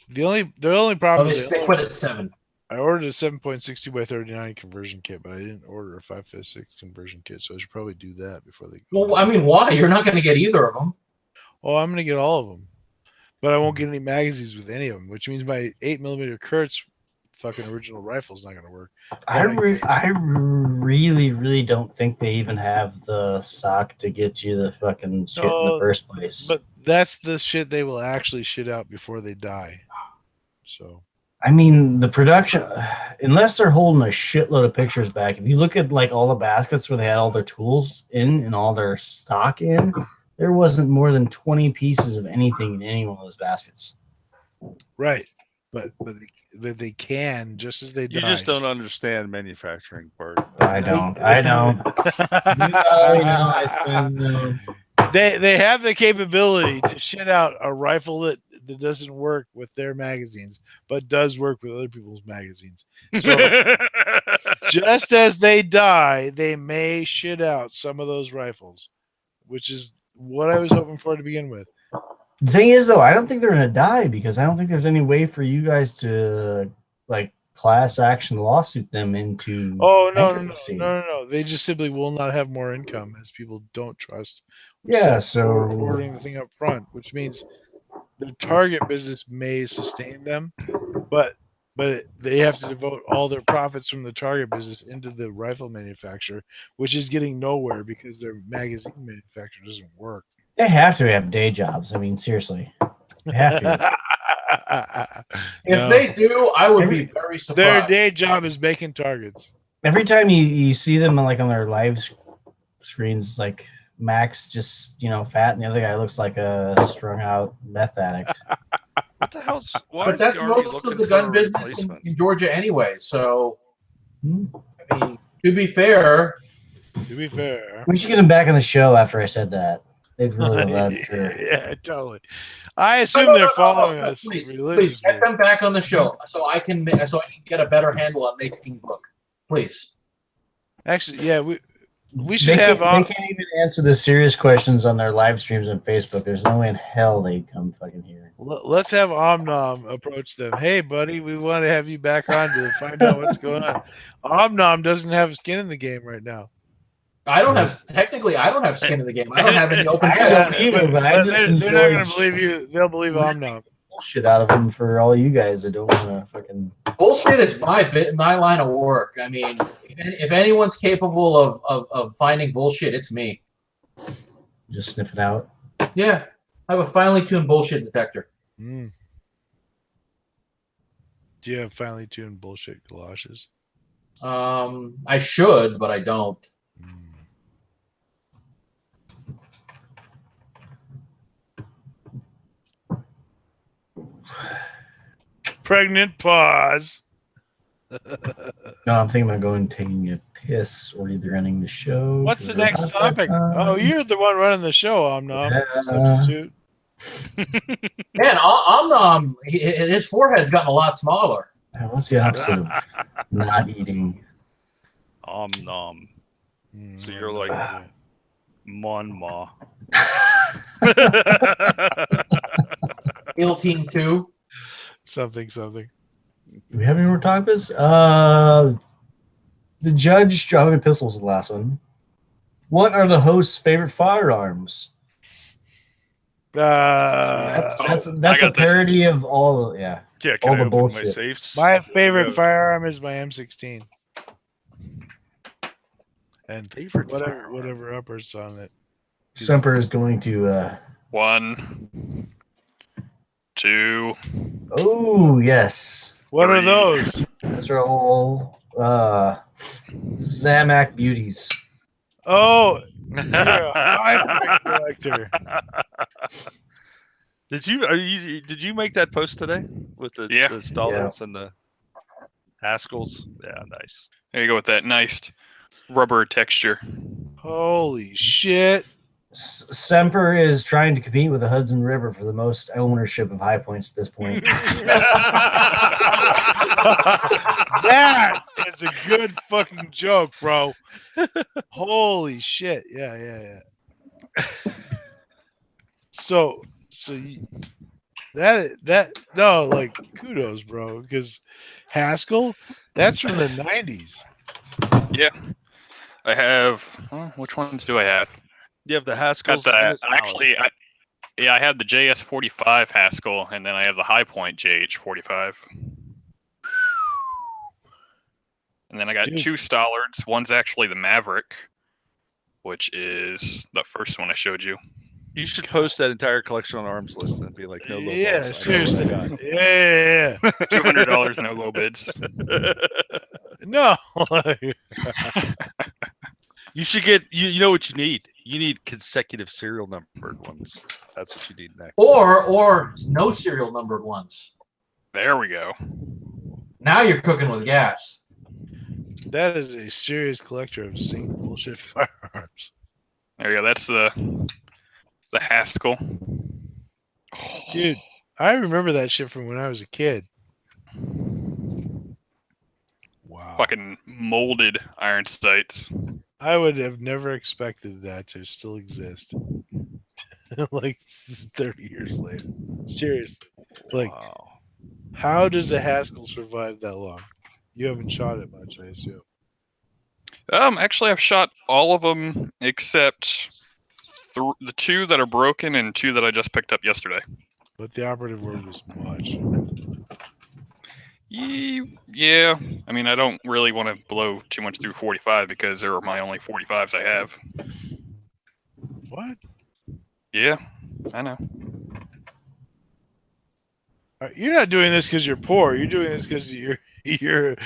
the only problem is They quit at 7. I ordered a 7.62x39 conversion kit, but I didn't order a 5.56 conversion kit, so I should probably do that before they. Well, I mean, why? You're not going to get either of them. Oh, I'm gonna get all of them, but I won't get any magazines with any of them, which means my 8mm Kurtz fucking original rifle is not gonna work. I really don't think they even have the stock to get you the fucking shit in the first place. But that's the shit they will actually shit out before they die. So. I mean, the production, unless they're holding a shitload of pictures back, if you look at like all the baskets where they had all their tools in and all their stock in, there wasn't more than 20 pieces of anything in any one of those baskets. Right. But they can, just as they die. You just don't understand manufacturing part. I don't. They have the capability to shit out a rifle that doesn't work with their magazines, but does work with other people's magazines. So just as they die, they may shit out some of those rifles, which is what I was hoping for to begin with. The thing is, though, I don't think they're going to die because I don't think there's any way for you guys to like class action lawsuit them into. Oh, no. They just simply will not have more income as people don't trust. Yeah, so ordering the thing up front, which means the target business may sustain them, but they have to devote all their profits from the target business into the rifle manufacturer, which is getting nowhere because their magazine manufacturer doesn't work. They have to have day jobs. I mean, seriously, they have to. If they do, I would be very surprised. Their day job is making targets. Every time you see them like on their live screens, like Max just fat, and the other guy looks like a strung out meth addict. What the hell's? But that's most of the gun business in Georgia anyway. So, I mean, to be fair, we should get him back on the show after I said that. They'd really love that. Sure. Yeah, totally. I assume they're following us. Please get them back on the show so I can get a better handle on making book. Please. Actually, yeah, we should have. They can't even answer the serious questions on their live streams on Facebook. There's no way in hell they'd come fucking here. Let's have Omnom approach them. Hey, buddy, we want to have you back on to find out what's going on. Omnom doesn't have skin in the game right now. I don't have skin in the game. I don't have any open channels channels. either, but I just they're not going to believe you. They'll believe Omnom. Bullshit out of them for all you guys that don't want to fucking. Bullshit is my line of work. I mean, if anyone's capable of finding bullshit, it's me. Just sniff it out. Yeah, I have a finely tuned bullshit detector. Do you have finely tuned bullshit galoshes? I should, but I don't. Pregnant pause. No, I'm thinking about going and taking a piss or either running the show. What's the 'cause we're next about that topic? Oh, time. you're the one running the show, Om-Nom. Substitute. Man, his forehead's gotten a lot smaller. What's the opposite of not eating? Om nom. So you're like Mon Ma. Ill Team 2. Something. Do we have any more topics? The judge driving pistols is the last one. What are the host's favorite firearms? That's a parody of all. Yeah. Yeah, All can I the open my bullshit. safes? My favorite firearm is my M16. And Favorite whatever uppers on it. Semper is going to. 1, 2. Oh yes. What are 3. those? Those are all Zamac beauties. Oh, you're a high collector. Did you make that post today with the Stallers and the Haskells? Yeah, nice. There you go with that nice rubber texture. Holy shit. Semper is trying to compete with the Hudson River for the most ownership of high points at this point. That is a good fucking joke, bro. Holy shit. Yeah. So kudos, bro, because Haskell, that's from the 90s. Yeah. I have, which ones do I have? You have the Haskells. I have the JS45 Haskell, and then I have the High Point JH45. And then I got 2 Stollards. One's actually the Maverick, which is the first one I showed you. You should post that entire collection on Arms List and be like, no low Yeah, balls. seriously. Yeah. $200, no low bids. No. You should get, you know what you need? You need consecutive serial numbered ones. That's what you need next. Or no serial numbered ones. There we go. Now you're cooking with gas. That is a serious collector of single bullshit firearms. There you go. That's the Haskell. Dude, I remember that shit from when I was a kid. Wow. Fucking molded iron sights. I would have never expected that to still exist. Like 30 years later. Seriously. Like, wow. How does a Haskell survive that long? You haven't shot it much, I assume. Actually, I've shot all of them except the 2 that are broken and 2 that I just picked up yesterday. But the operative word was much. Yeah. I mean, I don't really want to blow too much through 45 because they're my only 45s I have. What? Yeah, I know. You're not doing this because you're poor. You're doing this because you're super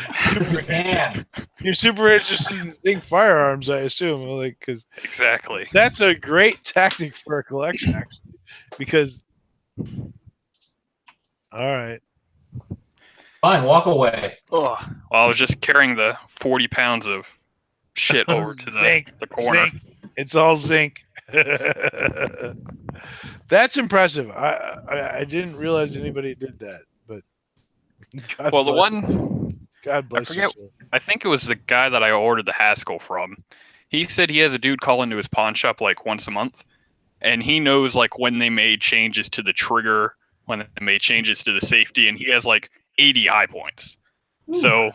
you're super interested in seeing firearms, I assume. Like, because exactly, that's a great tactic for a collection, actually. Because, all right, fine, walk away. Oh, well, I was just carrying the 40 pounds of shit over to the corner. Zinc. It's all zinc. That's impressive. I didn't realize anybody did that, but God well, bless. God bless you. I think it was the guy that I ordered the Haskell from. He said he has a dude call into his pawn shop like once a month, and he knows like when they made changes to the trigger, when they made changes to the safety, and he has like 80 high points. Ooh. So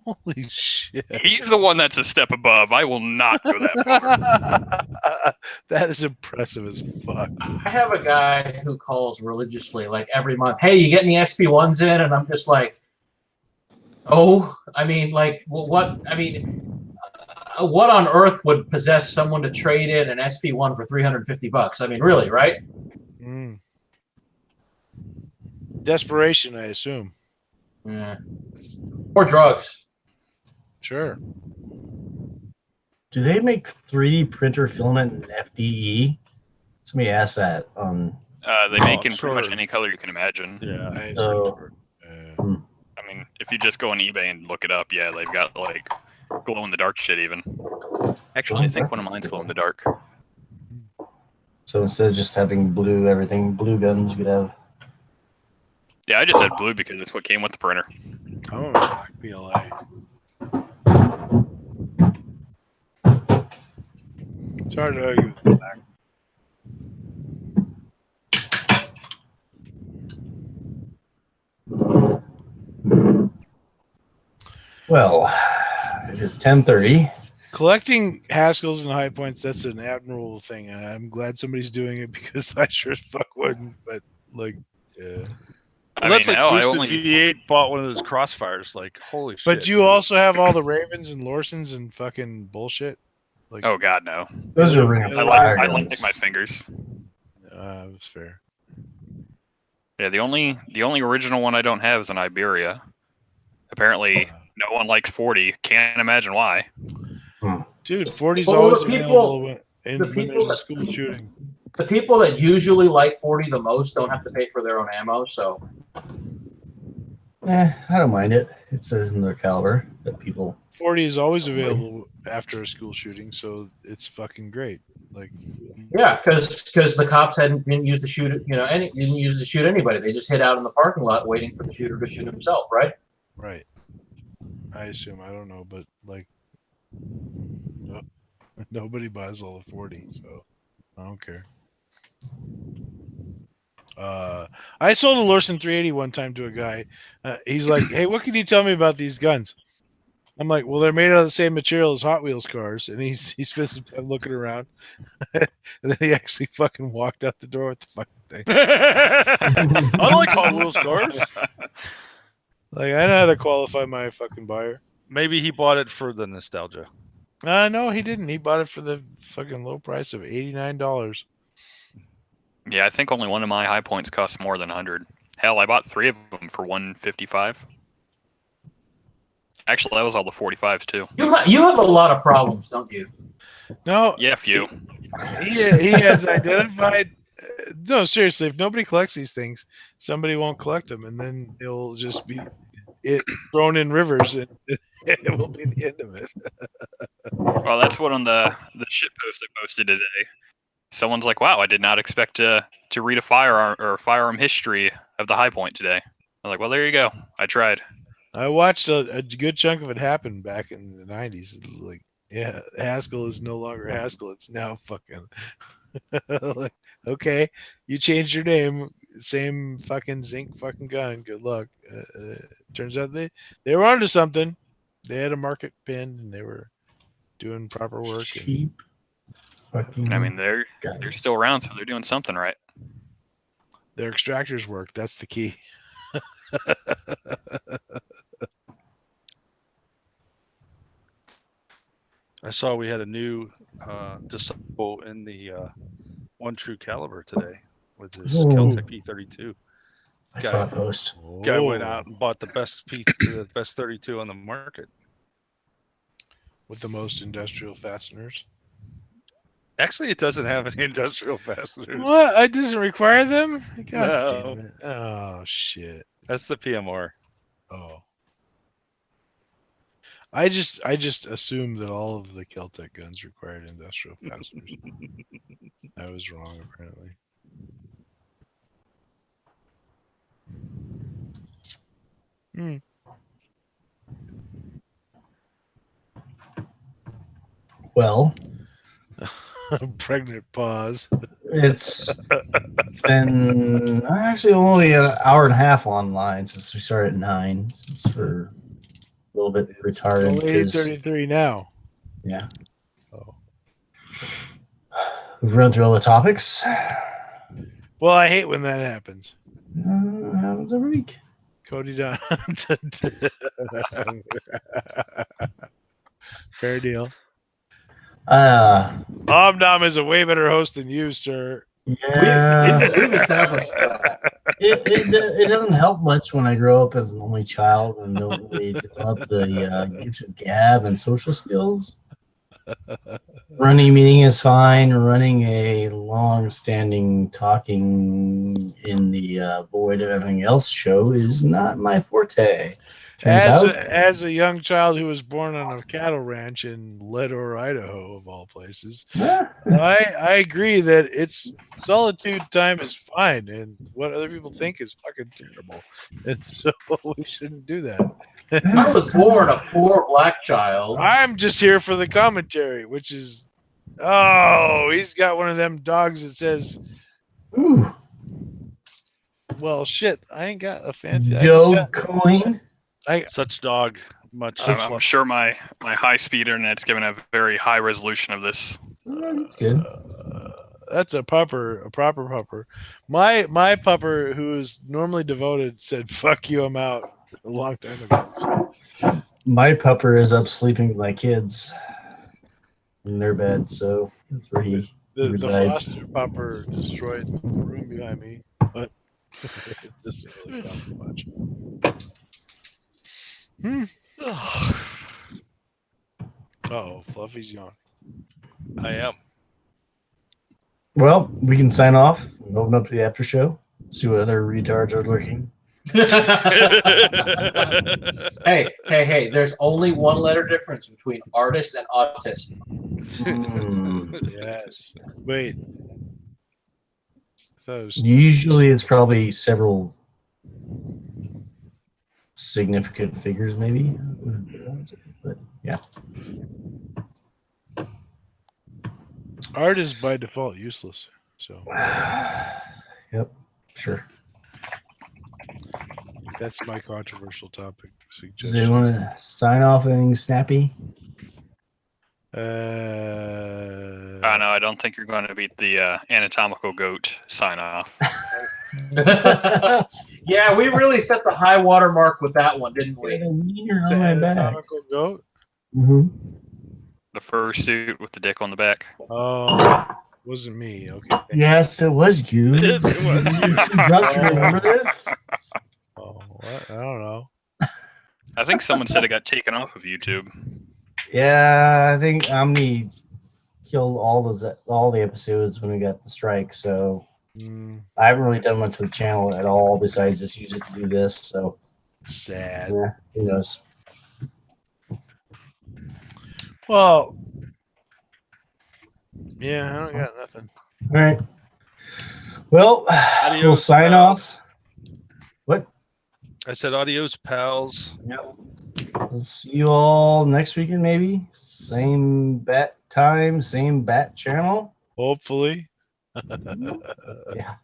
holy shit. He's the one that's a step above. I will not go that far. That is impressive as fuck. I have a guy who calls religiously, like every month, hey, you get any SP1s in? And I'm just like, oh, I mean, like, what? I mean, what on earth would possess someone to trade in an SP1 for $350? I mean, really, right? Mm. Desperation, I assume. Yeah. Or drugs. Sure. Do they make 3D printer filament in FDE? Somebody asked that. They make in pretty much sure. any color you can imagine. Yeah. I So- sure. I mean, if you just go on eBay and look it up, yeah, they've got like glow in the dark shit even. Actually, I think one of mine's glow in the dark. So instead of just having blue everything, blue guns, you could have. Yeah, I just said blue because it's what came with the printer. I'm a black PLA. It's hard to argue with black. Well, it is 10:30. Collecting Haskells and high points, that's an admirable thing. I'm glad somebody's doing it because I sure as fuck wouldn't. But, like, yeah. I Well, that's mean, like hell, I Boosted only V8 bought one of those crossfires. Like, holy shit. But you dude. also have all the Ravens and Lorsons and fucking bullshit. Like, Oh god, no. Those are Ring of I Fire I like guns. my fingers. that's fair. Yeah, the only original one I don't have is an Iberia. Apparently, no one likes 40. Can't imagine why. Dude, 40's Well, always the people- available when the when people there's a that- school shooting. The people that usually like 40 the most don't have to pay for their own ammo, so I don't mind it. It's another caliber that people. 40 is always available after a school shooting, so it's fucking great. Like, yeah, because the cops didn't use to shoot it, didn't use it to shoot anybody. They just hid out in the parking lot waiting for the shooter to shoot himself, right? right. I assume. I don't know, but like, nobody buys all the 40, so I don't care. I sold a Lorson 380 one time to a guy. He's like, "Hey, what can you tell me about these guns?" I'm like, "Well, they're made out of the same material as Hot Wheels cars." And he spent some time looking around, and then he actually fucking walked out the door with the fucking thing. I like Hot Wheels cars. Like, I know how to qualify my fucking buyer. Maybe he bought it for the nostalgia. No, he didn't. He bought it for the fucking low price of $89. Yeah, I think only one of my high points costs more than 100. Hell, I bought 3 of them for 155. Actually, that was all the 45s too. You have a lot of problems, don't you? No, Yeah, few. he has identified. No, seriously, if nobody collects these things, somebody won't collect them, and then it'll just be thrown in rivers, and it will be the end of it. Well, that's what on the shit post I posted today. Someone's like, "Wow, I did not expect to read a firearm history of the high point today." I'm like, "Well, there you go. I tried." I watched a good chunk of it happen back in the 90s. Like, yeah, Haskell is no longer Haskell. It's now fucking like, okay, you changed your name, same fucking zinc fucking gun. Good luck. Turns out they were onto something. They had a market pinned and they were doing proper work. And Cheap. Fucking I mean, they're guns. still around, so they're doing something right. their extractors work. That's the key. I saw we had a new disciple in the One True Caliber today with his Ooh. Celtic P32. I saw that post. Guy went out and bought the best the best 32 on the market. With the most industrial fasteners. Actually, it doesn't have any industrial fasteners. What? It doesn't require them? God No. damn it. Oh, shit. That's the PMR. Oh. I just assumed that all of the Keltec guns required industrial fasteners. I was wrong, apparently. Hmm. Well, Pregnant pause. it's been actually only an hour and a half online since we started at 9. Since we're a little bit retarded. Only 'cause- 8:33 now. Yeah. Oh. We've run through all the topics. Well, I hate when that happens. Happens every week. Cody Don. Fair deal. Omdom is a way better host than you, sir. Yeah. We've established that. it doesn't help much when I grow up as an only child and don't really develop the gift of gab and social skills. Running a meeting is fine. Running a long-standing talking in the void of everything else show is not my forte. Turns out, As a young child who was born on a cattle ranch in Leadore, Idaho, of all places, I agree that it's solitude time is fine, and what other people think is fucking terrible, and so we shouldn't do that. I was born a poor black child. I'm just here for the commentary, which is, oh, he's got one of them dogs that says, ooh, well, shit, I ain't got a fancy Dogecoin. Such dog. Much. I'm sure my high speed internet's giving a very high resolution of this. That's good. That's a proper pupper. My pupper, who is normally devoted, said, "Fuck you, I'm out," a long time ago. My pupper is up sleeping with my kids in their bed, so that's where he The resides. foster pupper destroyed the room behind me, but it doesn't really count much. Oh, Fluffy's yawning. I am. Well, we can sign off and open up to the after show. See what other retards are lurking. Hey, there's only one letter difference between artist and autist. Yes. Wait. I thought it was Usually it's probably several significant figures, maybe. But yeah. art is by default useless. So Yep, sure. that's my controversial topic Does anyone suggestion. want to sign off anything snappy? Oh, no, I don't think you're going to beat the anatomical goat sign off. Yeah, we really set the high water mark with that one, didn't we? It's an anatomical goat. Mm-hmm. The fursuit with the dick on the back. Oh, wasn't me. Okay. Yes, it was you. Yes, it was. You're too drunk to remember this? Oh, what? I don't know. I think someone said it got taken off of YouTube. Yeah, I think Omni killed all the episodes when we got the strike, so I haven't really done much with the channel at all besides just use it to do this, so Sad. yeah, who knows. Well, yeah, I don't got nothing. All right. Well, we'll Adios, sign pals. off. What? I said adios, pals. Yep. We'll see you all next weekend, maybe. Same bat time, same bat channel. Hopefully. Yeah.